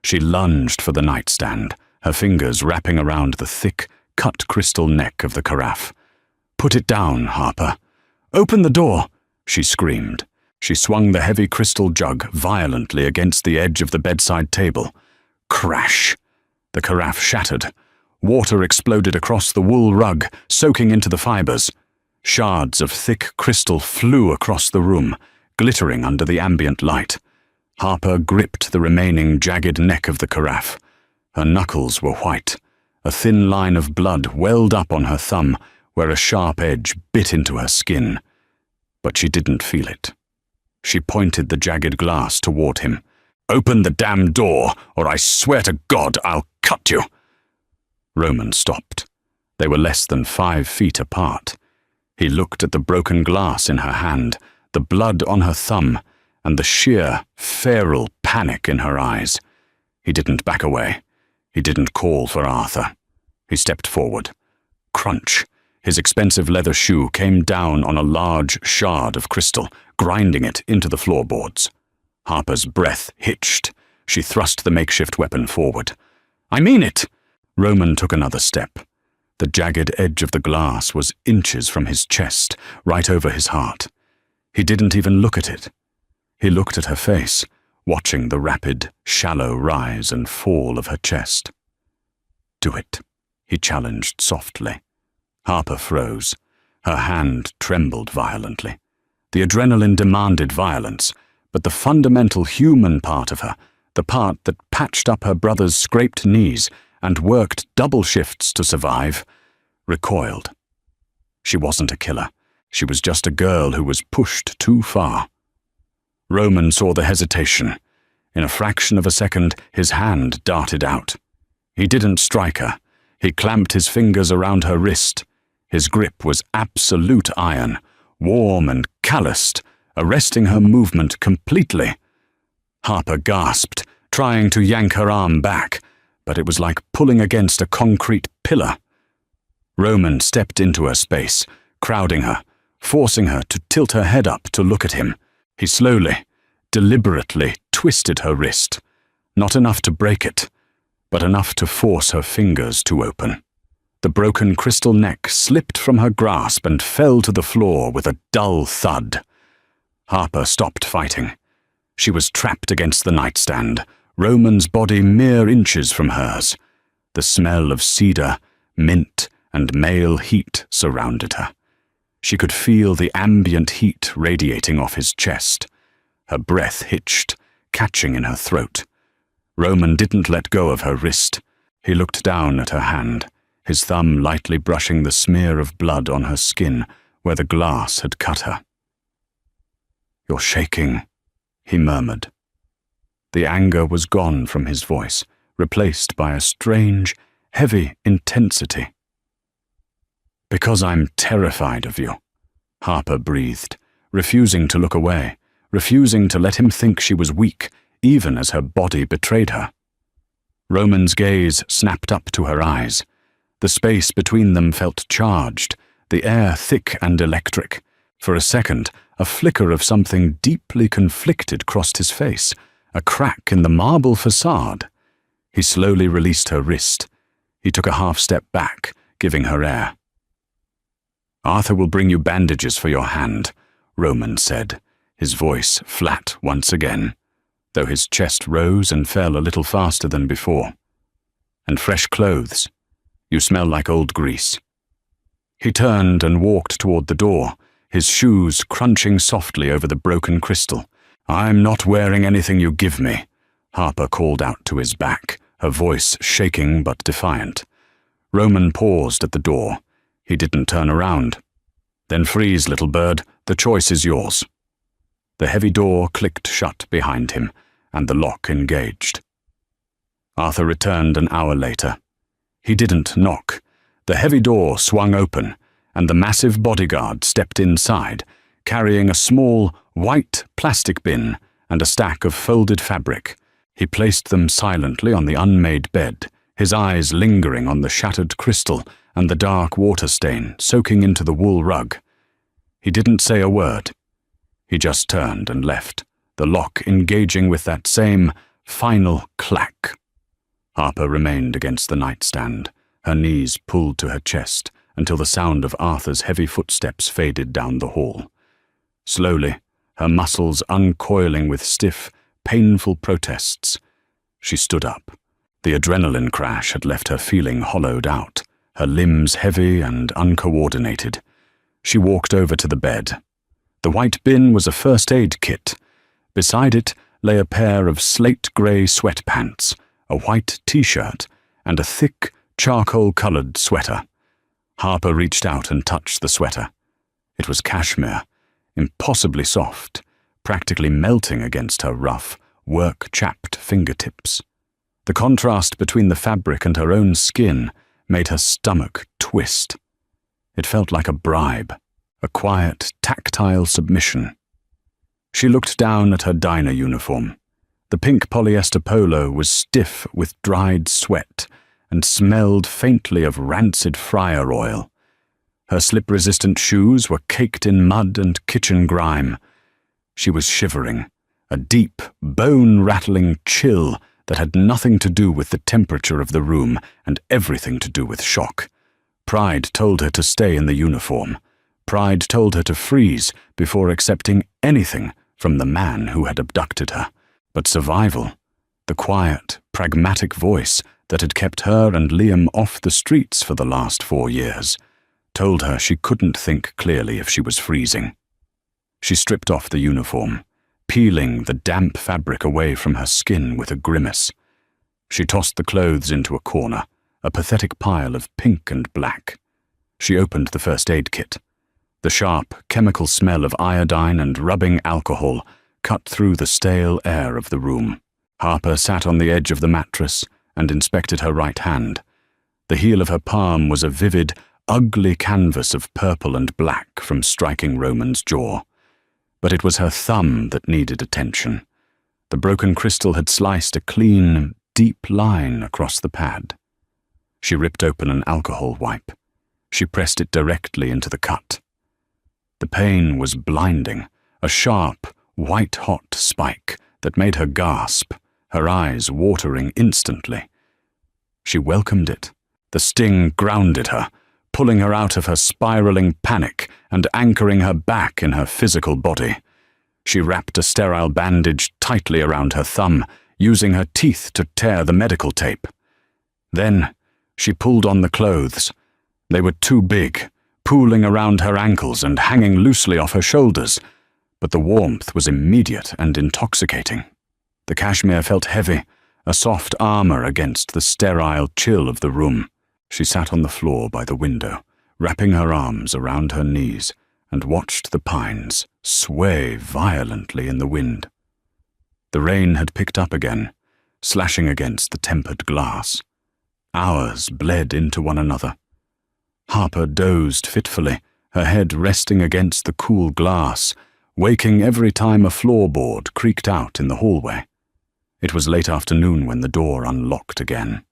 S1: She lunged for the nightstand, her fingers wrapping around the thick, cut crystal neck of the carafe. "Put it down, Harper. Open the door," she screamed. She swung the heavy crystal jug violently against the edge of the bedside table. Crash! The carafe shattered. Water exploded across the wool rug, soaking into the fibers. Shards of thick crystal flew across the room, glittering under the ambient light. Harper gripped the remaining jagged neck of the carafe. Her knuckles were white. A thin line of blood welled up on her thumb, where a sharp edge bit into her skin. But she didn't feel it. She pointed the jagged glass toward him. "Open the damn door, or I swear to God I'll cut you!" Roman stopped. They were less than 5 feet apart. He looked at the broken glass in her hand, the blood on her thumb, and the sheer, feral panic in her eyes. He didn't back away. He didn't call for Arthur. He stepped forward. Crunch! His expensive leather shoe came down on a large shard of crystal, grinding it into the floorboards. Harper's breath hitched. She thrust the makeshift weapon forward. "I mean it!" Roman took another step. The jagged edge of the glass was inches from his chest, right over his heart. He didn't even look at it. He looked at her face, watching the rapid, shallow rise and fall of her chest. "Do it," he challenged softly. Harper froze. Her hand trembled violently. The adrenaline demanded violence, but the fundamental human part of her, the part that patched up her brother's scraped knees and worked double shifts to survive, recoiled. She wasn't a killer. She was just a girl who was pushed too far. Roman saw the hesitation. In a fraction of a second, his hand darted out. He didn't strike her. He clamped his fingers around her wrist. His grip was absolute iron, warm and calloused, arresting her movement completely. Harper gasped, trying to yank her arm back, but it was like pulling against a concrete pillar. Roman stepped into her space, crowding her, forcing her to tilt her head up to look at him. He slowly, deliberately twisted her wrist, not enough to break it, but enough to force her fingers to open. The broken crystal neck slipped from her grasp and fell to the floor with a dull thud. Harper stopped fighting. She was trapped against the nightstand, Roman's body mere inches from hers. The smell of cedar, mint, and male heat surrounded her. She could feel the ambient heat radiating off his chest. Her breath hitched, catching in her throat. Roman didn't let go of her wrist. He looked down at her hand, his thumb lightly brushing the smear of blood on her skin where the glass had cut her. "You're shaking," he murmured. The anger was gone from his voice, replaced by a strange, heavy intensity. "Because I'm terrified of you," Harper breathed, refusing to look away, refusing to let him think she was weak, even as her body betrayed her. Roman's gaze snapped up to her eyes. The space between them felt charged, the air thick and electric. For a second, A flicker of something deeply conflicted crossed his face, a crack in the marble facade. He slowly released her wrist. He took a half step back, giving her air. "Arthur will bring you bandages for your hand," Roman said, his voice flat once again, though his chest rose and fell a little faster than before. "And fresh clothes. You smell like old grease." He turned and walked toward the door, his shoes crunching softly over the broken crystal. "I'm not wearing anything you give me," Harper called out to his back, her voice shaking but defiant. Roman paused at the door. He didn't turn around. "Then freeze, little bird. The choice is yours." The heavy door clicked shut behind him, and the lock engaged. Arthur returned an hour later. He didn't knock. The heavy door swung open, and the massive bodyguard stepped inside, carrying a small, white plastic bin and a stack of folded fabric. He placed them silently on the unmade bed, his eyes lingering on the shattered crystal and the dark water stain soaking into the wool rug. He didn't say a word. He just turned and left, the lock engaging with that same final clack. Harper remained against the nightstand, her knees pulled to her chest until the sound of Arthur's heavy footsteps faded down the hall. Slowly, her muscles uncoiling with stiff, painful protests, she stood up. The adrenaline crash had left her feeling hollowed out, her limbs heavy and uncoordinated. She walked over to the bed. The white bin was a first aid kit. Beside it lay a pair of slate-grey sweatpants, a white t-shirt, and a thick, charcoal-coloured sweater. Harper reached out and touched the sweater. It was cashmere, impossibly soft, practically melting against her rough, work-chapped fingertips. The contrast between the fabric and her own skin made her stomach twist. It felt like a bribe, a quiet, tactile submission. She looked down at her diner uniform. The pink polyester polo was stiff with dried sweat and smelled faintly of rancid fryer oil. Her slip-resistant shoes were caked in mud and kitchen grime. She was shivering, a deep, bone-rattling chill that had nothing to do with the temperature of the room and everything to do with shock. Pride told her to stay in the uniform. Pride told her to freeze before accepting anything from the man who had abducted her. But survival, the quiet, pragmatic voice that had kept her and Liam off the streets for the last 4 years, told her she couldn't think clearly if she was freezing. She stripped off the uniform, peeling the damp fabric away from her skin with a grimace. She tossed the clothes into a corner, a pathetic pile of pink and black. She opened the first aid kit. The sharp, chemical smell of iodine and rubbing alcohol cut through the stale air of the room. Harper sat on the edge of the mattress and inspected her right hand. The heel of her palm was a vivid, ugly canvas of purple and black from striking Roman's jaw. But it was her thumb that needed attention. The broken crystal had sliced a clean, deep line across the pad. She ripped open an alcohol wipe. She pressed it directly into the cut. The pain was blinding, a sharp, white-hot spike that made her gasp, her eyes watering instantly. She welcomed it. The sting grounded her, pulling her out of her spiraling panic and anchoring her back in her physical body. She wrapped a sterile bandage tightly around her thumb, using her teeth to tear the medical tape. Then she pulled on the clothes. They were too big, pooling around her ankles and hanging loosely off her shoulders, but the warmth was immediate and intoxicating. The cashmere felt heavy, a soft armor against the sterile chill of the room. She sat on the floor by the window, wrapping her arms around her knees, and watched the pines sway violently in the wind. The rain had picked up again, slashing against the tempered glass. Hours bled into one another. Harper dozed fitfully, her head resting against the cool glass, waking every time a floorboard creaked out in the hallway. It was late afternoon when the door unlocked again.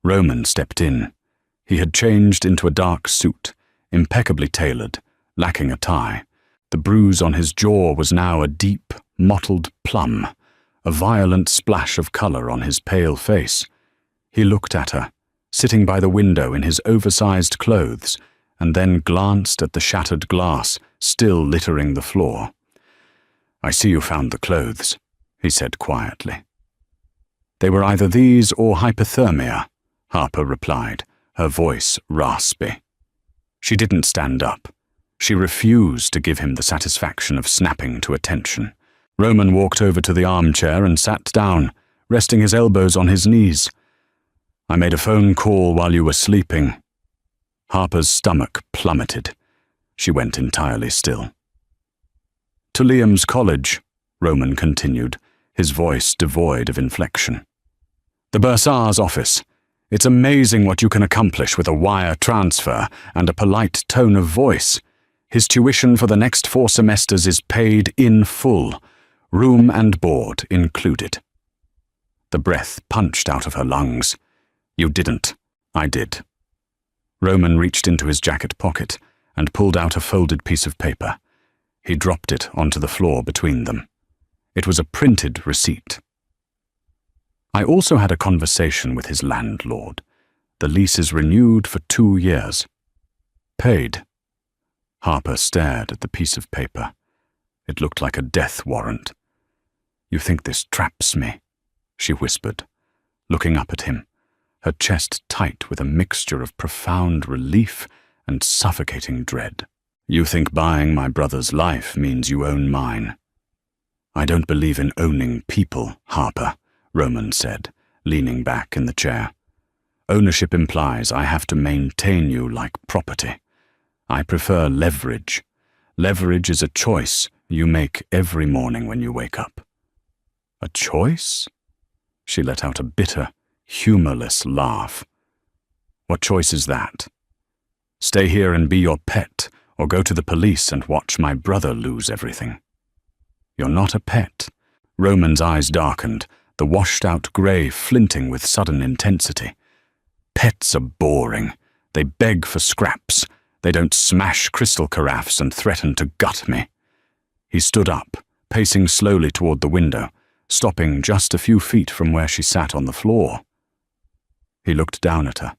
S1: Roman stepped in. He had changed into a dark suit, impeccably tailored, lacking a tie. The bruise on his jaw was now a deep, mottled plum, a violent splash of colour on his pale face. He looked at her, sitting by the window in his oversized clothes, and then glanced at the shattered glass still littering the floor. "I see you found the clothes," he said quietly. "They were either these or hypothermia," Harper replied, her voice raspy. She didn't stand up. She refused to give him the satisfaction of snapping to attention. Roman walked over to the armchair and sat down, resting his elbows on his knees. "I made a phone call while you were sleeping." Harper's stomach plummeted. She went entirely still. "To Liam's college," Roman continued, his voice devoid of inflection. "The bursar's office. It's amazing what you can accomplish with a wire transfer and a polite tone of voice. His tuition for the next 4 semesters is paid in full, room and board included." The breath punched out of her lungs. "You didn't. I did." Roman reached into his jacket pocket and pulled out a folded piece of paper. He dropped it onto the floor between them. It was a printed receipt. "I also had a conversation with his landlord. The lease is renewed for 2 years. Paid." Harper stared at the piece of paper. It looked like a death warrant. "You think this traps me?" she whispered, looking up at him, her chest tight with a mixture of profound relief and suffocating dread. "You think buying my brother's life means you own mine." "I don't believe in owning people, Harper," Roman said, leaning back in the chair. "Ownership implies I have to maintain you like property. I prefer leverage. Leverage is a choice you make every morning when you wake up." "A choice?" She let out a bitter, humorless laugh. "What choice is that? Stay here and be your pet, or go to the police and watch my brother lose everything?" "You're not a pet." Roman's eyes darkened, the washed-out grey flinting with sudden intensity. "Pets are boring. They beg for scraps. They don't smash crystal carafes and threaten to gut me." He stood up, pacing slowly toward the window, stopping just a few feet from where she sat on the floor. He looked down at her.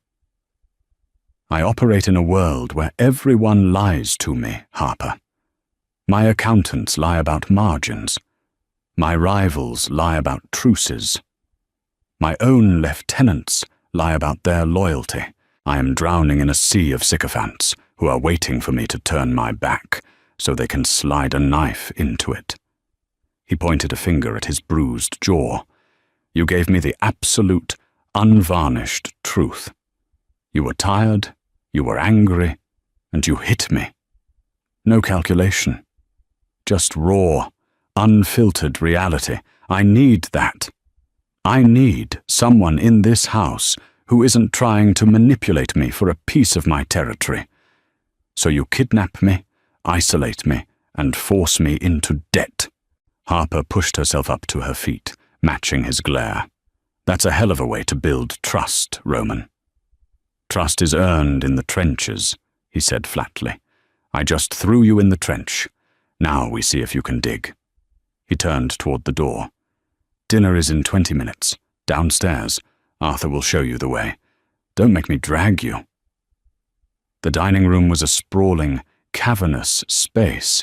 S1: "I operate in a world where everyone lies to me, Harper. My accountants lie about margins. My rivals lie about truces. My own lieutenants lie about their loyalty. I am drowning in a sea of sycophants who are waiting for me to turn my back so they can slide a knife into it." He pointed a finger at his bruised jaw. "You gave me the absolute, unvarnished truth. You were tired, you were angry, and you hit me. No calculation. Just raw, unfiltered reality. I need that. I need someone in this house who isn't trying to manipulate me for a piece of my territory. So you kidnap me, isolate me, and force me into debt." Harper pushed herself up to her feet, matching his glare. "That's a hell of a way to build trust, Roman." "Trust is earned in the trenches," he said flatly. "I just threw you in the trench. Now we see if you can dig." He turned toward the door. "Dinner is in 20 minutes. Downstairs. Arthur will show you the way. Don't make me drag you." The dining room was a sprawling, cavernous space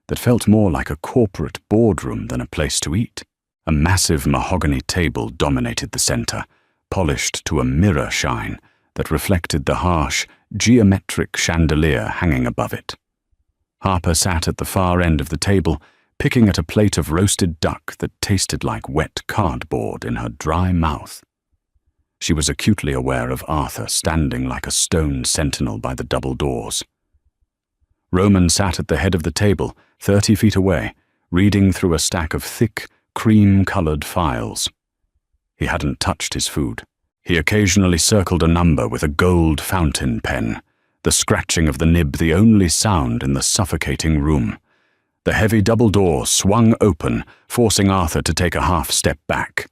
S1: that felt more like a corporate boardroom than a place to eat. A massive mahogany table dominated the center, polished to a mirror shine that reflected the harsh, geometric chandelier hanging above it. Harper sat at the far end of the table, picking at a plate of roasted duck that tasted like wet cardboard in her dry mouth. She was acutely aware of Arthur standing like a stone sentinel by the double doors. Roman sat at the head of the table, 30 feet away, reading through a stack of thick, cream-colored files. He hadn't touched his food. He occasionally circled a number with a gold fountain pen, the scratching of the nib the only sound in the suffocating room. The heavy double door swung open, forcing Arthur to take a half-step back.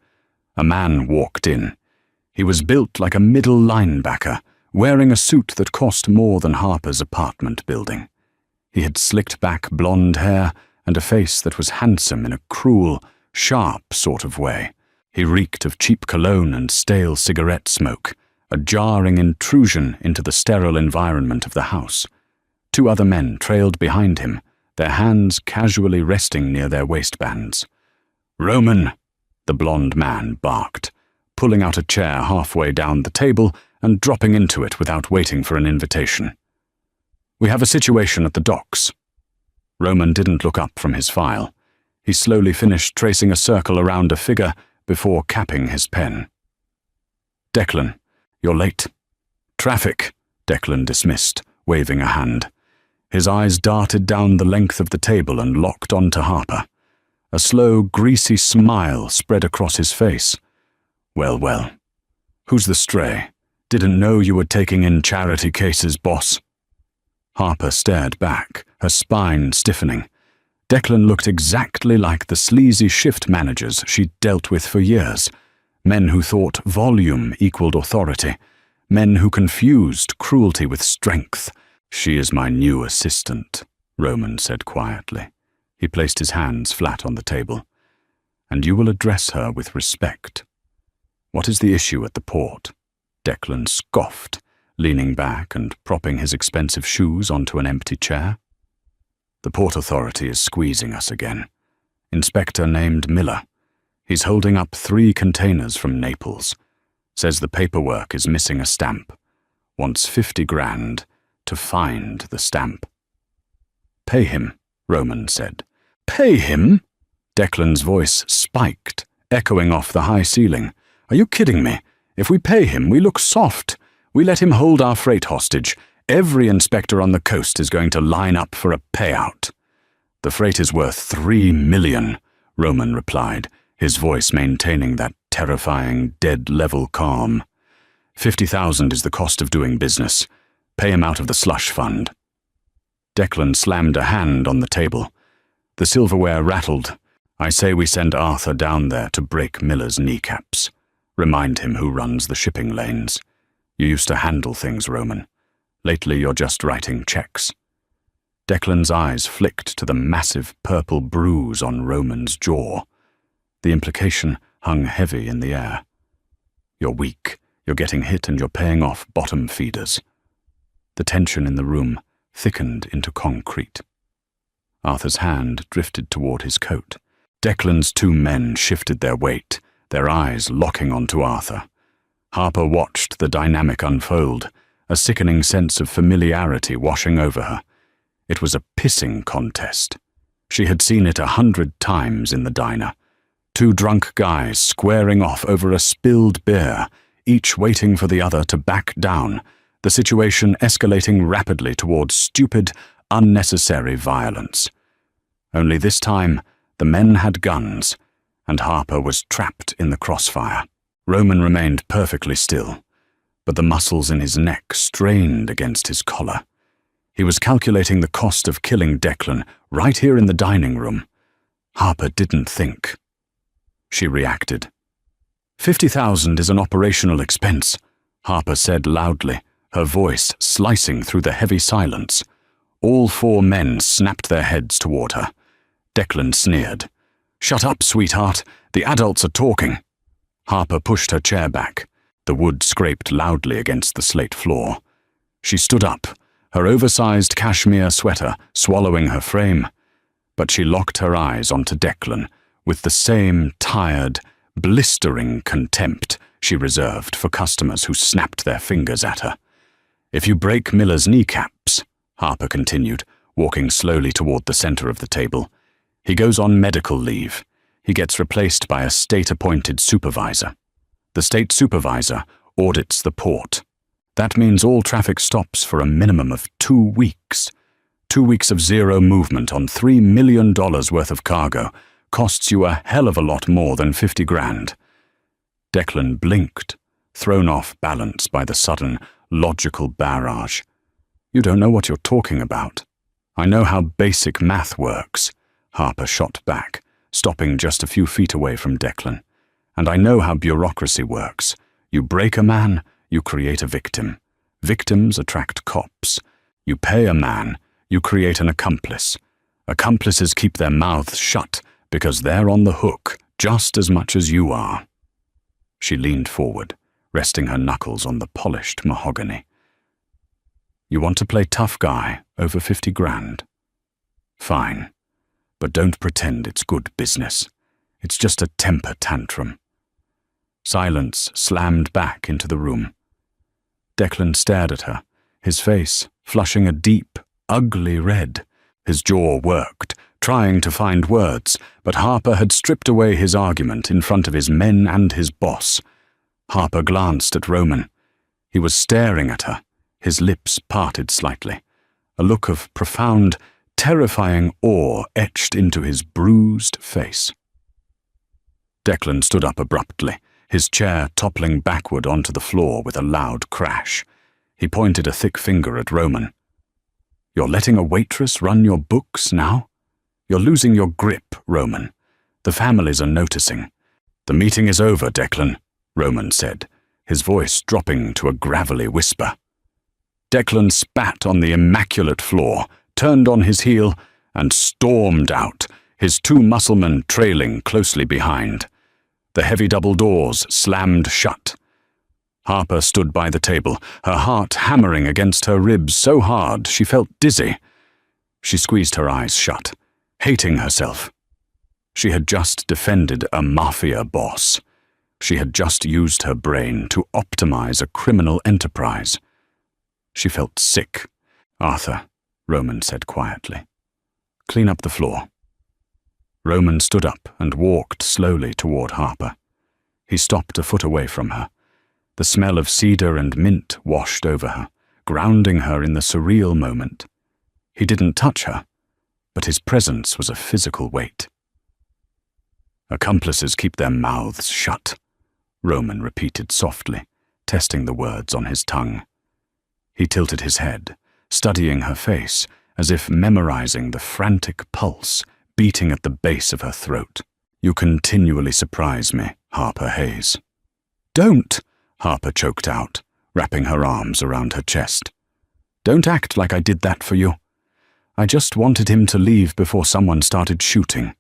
S1: A man walked in. He was built like a middle linebacker, wearing a suit that cost more than Harper's apartment building. He had slicked back blonde hair and a face that was handsome in a cruel, sharp sort of way. He reeked of cheap cologne and stale cigarette smoke, a jarring intrusion into the sterile environment of the house. 2 other men trailed behind him, their hands casually resting near their waistbands. "Roman," the blonde man barked, pulling out a chair halfway down the table and dropping into it without waiting for an invitation. "We have a situation at the docks." Roman didn't look up from his file. He slowly finished tracing a circle around a figure before capping his pen. "Declan, you're late." "Traffic," Declan dismissed, waving a hand. His eyes darted down the length of the table and locked onto Harper. A slow, greasy smile spread across his face. "Well, well. Who's the stray? Didn't know you were taking in charity cases, boss." Harper stared back, her spine stiffening. Declan looked exactly like the sleazy shift managers she'd dealt with for years. Men who thought volume equaled authority. Men who confused cruelty with strength. "She is my new assistant," Roman said quietly. He placed his hands flat on the table. "And you will address her with respect." "What is the issue at the port?" Declan scoffed, leaning back and propping his expensive shoes onto an empty chair. "The Port Authority is squeezing us again. Inspector named Miller. He's holding up 3 containers from Naples. Says the paperwork is missing a stamp. Wants 50 grand to find the stamp." "Pay him," Roman said. "Pay him?" Declan's voice spiked, echoing off the high ceiling. "Are you kidding me? If we pay him, we look soft. We let him hold our freight hostage. Every inspector on the coast is going to line up for a payout." "The freight is worth 3 million, Roman replied, his voice maintaining that terrifying, dead-level calm. 50,000 is the cost of doing business. Pay him out of the slush fund." Declan slammed a hand on the table. The silverware rattled. "I say we send Arthur down there to break Miller's kneecaps. Remind him who runs the shipping lanes. You used to handle things, Roman. Lately you're just writing checks." Declan's eyes flicked to the massive purple bruise on Roman's jaw. The implication hung heavy in the air. "You're weak, you're getting hit, and you're paying off bottom feeders." The tension in the room thickened into concrete. Arthur's hand drifted toward his coat. Declan's 2 men shifted their weight, their eyes locking onto Arthur. Harper watched the dynamic unfold, a sickening sense of familiarity washing over her. It was a pissing contest. She had seen it 100 times in the diner. 2 drunk guys squaring off over a spilled beer, each waiting for the other to back down, the situation escalating rapidly towards stupid, unnecessary violence. Only this time, the men had guns, and Harper was trapped in the crossfire. Roman remained perfectly still, but the muscles in his neck strained against his collar. He was calculating the cost of killing Declan right here in the dining room. Harper didn't think. She reacted. 50,000 is an operational expense, Harper said loudly, her voice slicing through the heavy silence. All 4 men snapped their heads toward her. Declan sneered. "Shut up, sweetheart. The adults are talking." Harper pushed her chair back. The wood scraped loudly against the slate floor. She stood up, her oversized cashmere sweater swallowing her frame. But she locked her eyes onto Declan with the same tired, blistering contempt she reserved for customers who snapped their fingers at her. "If you break Miller's kneecaps," Harper continued, walking slowly toward the center of the table, "he goes on medical leave. He gets replaced by a state-appointed supervisor. The state supervisor audits the port. That means all traffic stops for a minimum of 2 weeks. 2 weeks of zero movement on $3 million worth of cargo costs you a hell of a lot more than 50 grand. Declan blinked, thrown off balance by the sudden, logical barrage. "You don't know what you're talking about." "I know how basic math works," Harper shot back, stopping just a few feet away from Declan. "And I know how bureaucracy works. You break a man, you create a victim. Victims attract cops. You pay a man, You create an accomplice. Accomplices keep their mouths shut because they're on the hook just as much as you are. She leaned forward, resting her knuckles on the polished mahogany. You want to play tough guy over 50 grand? Fine, but don't pretend it's good business. It's just a temper tantrum. Silence slammed back into the room. Declan stared at her, his face flushing a deep, ugly red. His jaw worked, trying to find words, but Harper had stripped away his argument in front of his men and his boss. Harper glanced at Roman. He was staring at her, his lips parted slightly. A look of profound, terrifying awe etched into his bruised face. Declan stood up abruptly, his chair toppling backward onto the floor with a loud crash. He pointed a thick finger at Roman. You're letting a waitress run your books now? You're losing your grip, Roman. The families are noticing. The meeting is over, Declan, Roman said, his voice dropping to a gravelly whisper. Declan spat on the immaculate floor, turned on his heel, and stormed out, his two musclemen trailing closely behind. The heavy double doors slammed shut. Harper stood by the table, her heart hammering against her ribs so hard she felt dizzy. She squeezed her eyes shut, hating herself. She had just defended a mafia boss. She had just used her brain to optimize a criminal enterprise. She felt sick. Arthur, Roman said quietly, clean up the floor. Roman stood up and walked slowly toward Harper. He stopped a foot away from her. The smell of cedar and mint washed over her, grounding her in the surreal moment. He didn't touch her, but his presence was a physical weight. Accomplices keep their mouths shut, Roman repeated softly, testing the words on his tongue. He tilted his head, studying her face, as if memorizing the frantic pulse beating at the base of her throat. You continually surprise me, Harper Hayes. Don't, Harper choked out, wrapping her arms around her chest. Don't act like I did that for you. I just wanted him to leave before someone started shooting.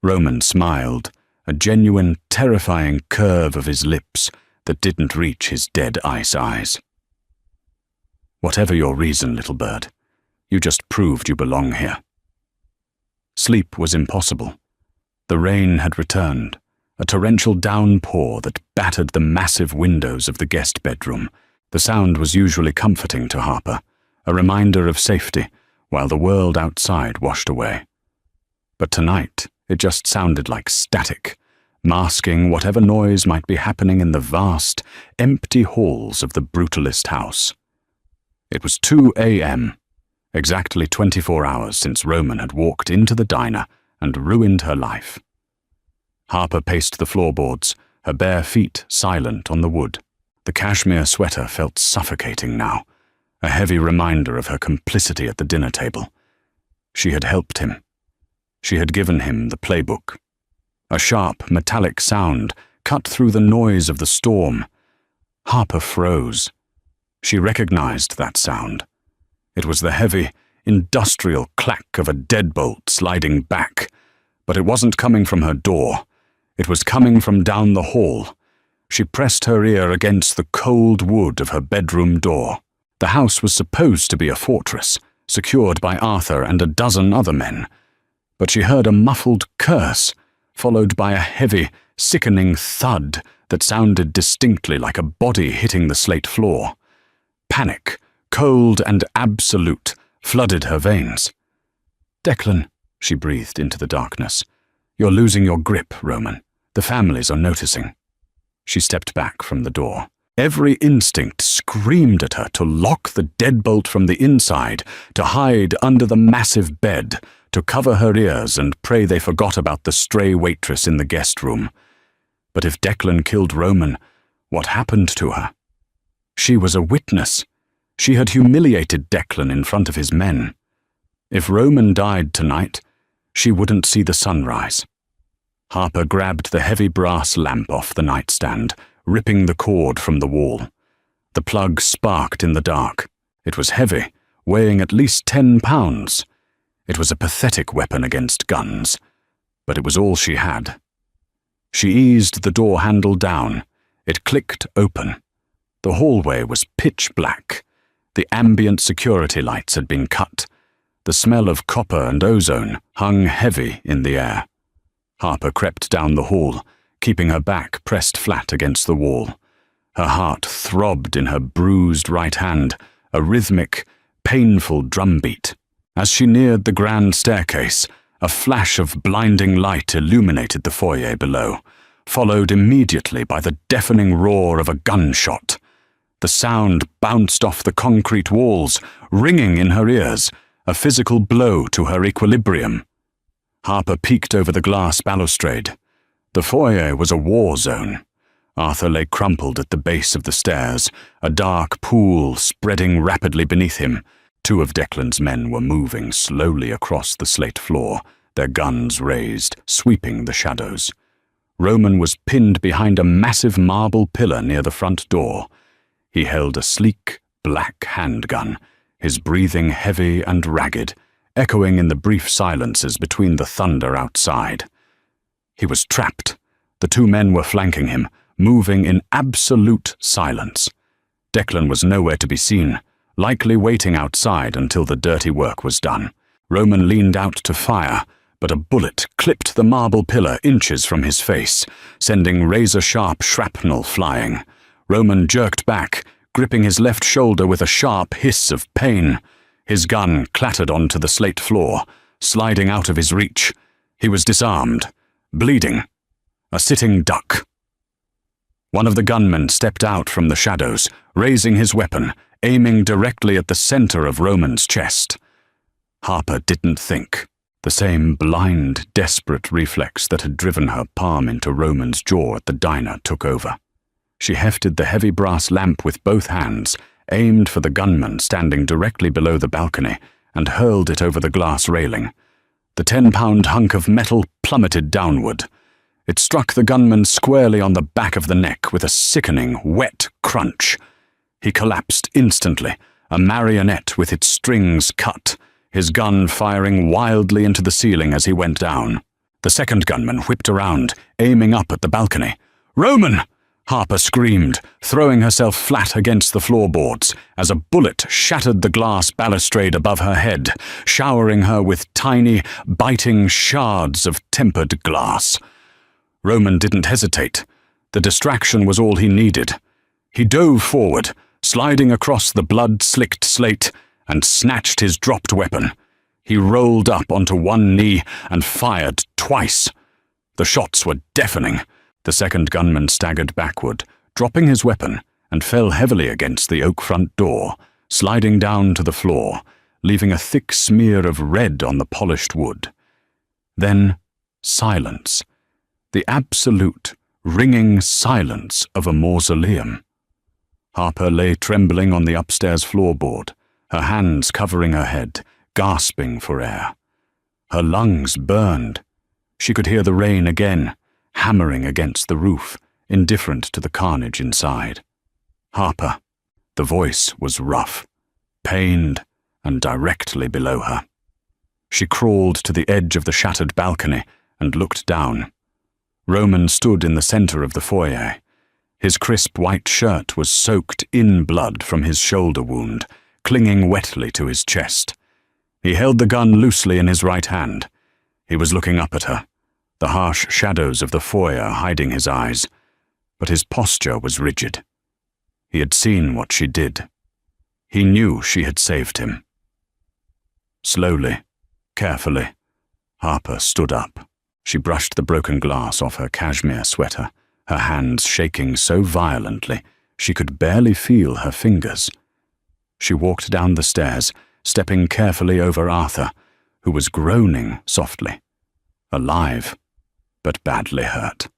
S1: Roman smiled, a genuine, terrifying curve of his lips that didn't reach his dead ice eyes. Whatever your reason, little bird, you just proved you belong here. Sleep was impossible. The rain had returned, a torrential downpour that battered the massive windows of the guest bedroom. The sound was usually comforting to Harper, a reminder of safety, while the world outside washed away. But tonight, it just sounded like static, masking whatever noise might be happening in the vast, empty halls of the brutalist house. It was 2 a.m., exactly 24 hours since Roman had walked into the diner and ruined her life. Harper paced the floorboards, her bare feet silent on the wood. The cashmere sweater felt suffocating now, a heavy reminder of her complicity at the dinner table. She had helped him. She had given him the playbook. A sharp, metallic sound cut through the noise of the storm. Harper froze. She recognized that sound. It was the heavy, industrial clack of a deadbolt sliding back, but it wasn't coming from her door. It was coming from down the hall. She pressed her ear against the cold wood of her bedroom door. The house was supposed to be a fortress, secured by Arthur and a dozen other men, but she heard a muffled curse, followed by a heavy, sickening thud that sounded distinctly like a body hitting the slate floor. Panic, cold and absolute, flooded her veins. "Declan," she breathed into the darkness. "You're losing your grip, Roman. The families are noticing." She stepped back from the door. Every instinct screamed at her to lock the deadbolt from the inside, to hide under the massive bed, to cover her ears and pray they forgot about the stray waitress in the guest room. But if Declan killed Roman, what happened to her? She was a witness. She had humiliated Declan in front of his men. If Roman died tonight, she wouldn't see the sunrise. Harper grabbed the heavy brass lamp off the nightstand, ripping the cord from the wall. The plug sparked in the dark. It was heavy, weighing at least 10 pounds. It was a pathetic weapon against guns, but it was all she had. She eased the door handle down. It clicked open. The hallway was pitch black. The ambient security lights had been cut. The smell of copper and ozone hung heavy in the air. Harper crept down the hall, keeping her back pressed flat against the wall. Her heart throbbed in her bruised right hand, a rhythmic, painful drumbeat. As she neared the grand staircase, a flash of blinding light illuminated the foyer below, followed immediately by the deafening roar of a gunshot. The sound bounced off the concrete walls, ringing in her ears, a physical blow to her equilibrium. Harper peeked over the glass balustrade. The foyer was a war zone. Arthur lay crumpled at the base of the stairs, a dark pool spreading rapidly beneath him. Two of Declan's men were moving slowly across the slate floor, their guns raised, sweeping the shadows. Roman was pinned behind a massive marble pillar near the front door. He held a sleek, black handgun, his breathing heavy and ragged, echoing in the brief silences between the thunder outside. He was trapped. The two men were flanking him, moving in absolute silence. Declan was nowhere to be seen, likely waiting outside until the dirty work was done. Roman leaned out to fire, but a bullet clipped the marble pillar inches from his face, sending razor-sharp shrapnel flying. Roman jerked back, gripping his left shoulder with a sharp hiss of pain. His gun clattered onto the slate floor, sliding out of his reach. He was disarmed, bleeding, a sitting duck. One of the gunmen stepped out from the shadows, raising his weapon, aiming directly at the center of Roman's chest. Harper didn't think. The same blind, desperate reflex that had driven her palm into Roman's jaw at the diner took over. She hefted the heavy brass lamp with both hands, aimed for the gunman standing directly below the balcony, and hurled it over the glass railing. The 10-pound hunk of metal plummeted downward. It struck the gunman squarely on the back of the neck with a sickening, wet crunch. He collapsed instantly, a marionette with its strings cut, his gun firing wildly into the ceiling as he went down. The second gunman whipped around, aiming up at the balcony. "Roman!" Harper screamed, throwing herself flat against the floorboards as a bullet shattered the glass balustrade above her head, showering her with tiny, biting shards of tempered glass. Roman didn't hesitate. The distraction was all he needed. He dove forward, sliding across the blood-slicked slate, and snatched his dropped weapon. He rolled up onto one knee and fired twice. The shots were deafening. The second gunman staggered backward, dropping his weapon, and fell heavily against the oak front door, sliding down to the floor, leaving a thick smear of red on the polished wood. Then silence. The absolute, ringing silence of a mausoleum. Harper lay trembling on the upstairs floorboard, her hands covering her head, gasping for air. Her lungs burned. She could hear the rain again, hammering against the roof, indifferent to the carnage inside. Harper. The voice was rough, pained, and directly below her. She crawled to the edge of the shattered balcony and looked down. Roman stood in the center of the foyer. His crisp white shirt was soaked in blood from his shoulder wound, clinging wetly to his chest. He held the gun loosely in his right hand. He was looking up at her, the harsh shadows of the foyer hiding his eyes, but his posture was rigid. He had seen what she did. He knew she had saved him. Slowly, carefully, Harper stood up. She brushed the broken glass off her cashmere sweater, her hands shaking so violently she could barely feel her fingers. She walked down the stairs, stepping carefully over Arthur, who was groaning softly, alive, but badly hurt.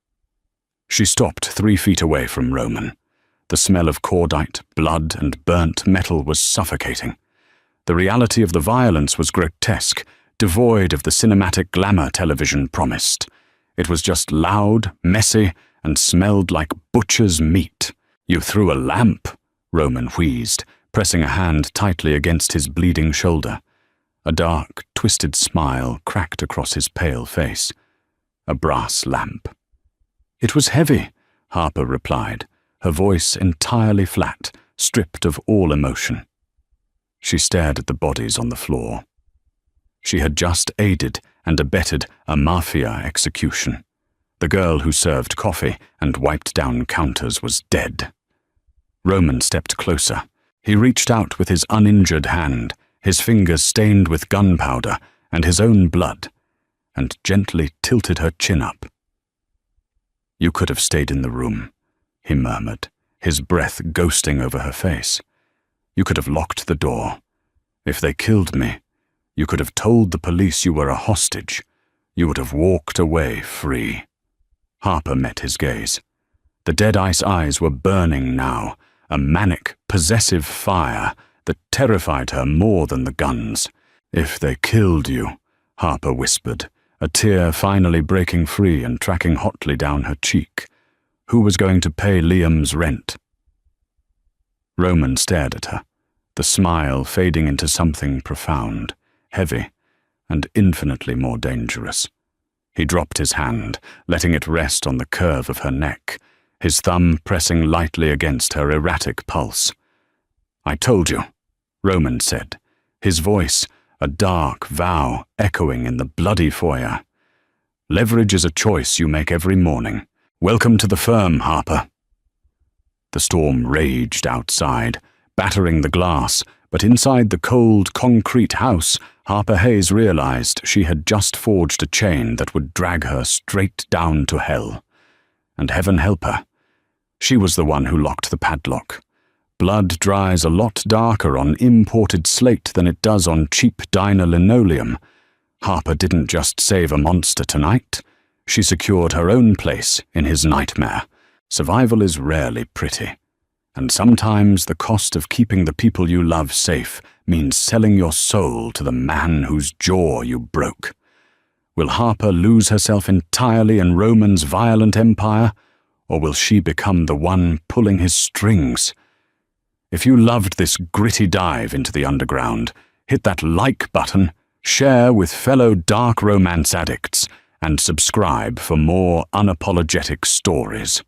S1: She stopped 3 feet away from Roman. The smell of cordite, blood, and burnt metal was suffocating. The reality of the violence was grotesque, devoid of the cinematic glamour television promised. It was just loud, messy, and smelled like butcher's meat. "You threw a lamp," Roman wheezed, pressing a hand tightly against his bleeding shoulder. A dark, twisted smile cracked across his pale face. A brass lamp. "It was heavy," Harper replied, her voice entirely flat, stripped of all emotion. She stared at the bodies on the floor. She had just aided and abetted a mafia execution. The girl who served coffee and wiped down counters was dead. Roman stepped closer. He reached out with his uninjured hand, his fingers stained with gunpowder and his own blood, and gently tilted her chin up. "You could have stayed in the room," he murmured, his breath ghosting over her face. "You could have locked the door. If they killed me, you could have told the police you were a hostage. You would have walked away free." Harper met his gaze. The dead ice eyes were burning now, a manic, possessive fire that terrified her more than the guns. "If they killed you," Harper whispered, a tear finally breaking free and tracking hotly down her cheek. "Who was going to pay Liam's rent?" Roman stared at her, the smile fading into something profound, heavy, and infinitely more dangerous. He dropped his hand, letting it rest on the curve of her neck, his thumb pressing lightly against her erratic pulse. "I told you," Roman said, his voice a dark vow echoing in the bloody foyer. "Leverage is a choice you make every morning. Welcome to the firm, Harper." The storm raged outside, battering the glass, but inside the cold, concrete house, Harper Hayes realized she had just forged a chain that would drag her straight down to hell. And heaven help her. She was the one who locked the padlock. Blood dries a lot darker on imported slate than it does on cheap diner linoleum. Harper didn't just save a monster tonight. She secured her own place in his nightmare. Survival is rarely pretty. And sometimes the cost of keeping the people you love safe means selling your soul to the man whose jaw you broke. Will Harper lose herself entirely in Roman's violent empire, or will she become the one pulling his strings? If you loved this gritty dive into the underground, hit that like button, share with fellow dark romance addicts, and subscribe for more unapologetic stories.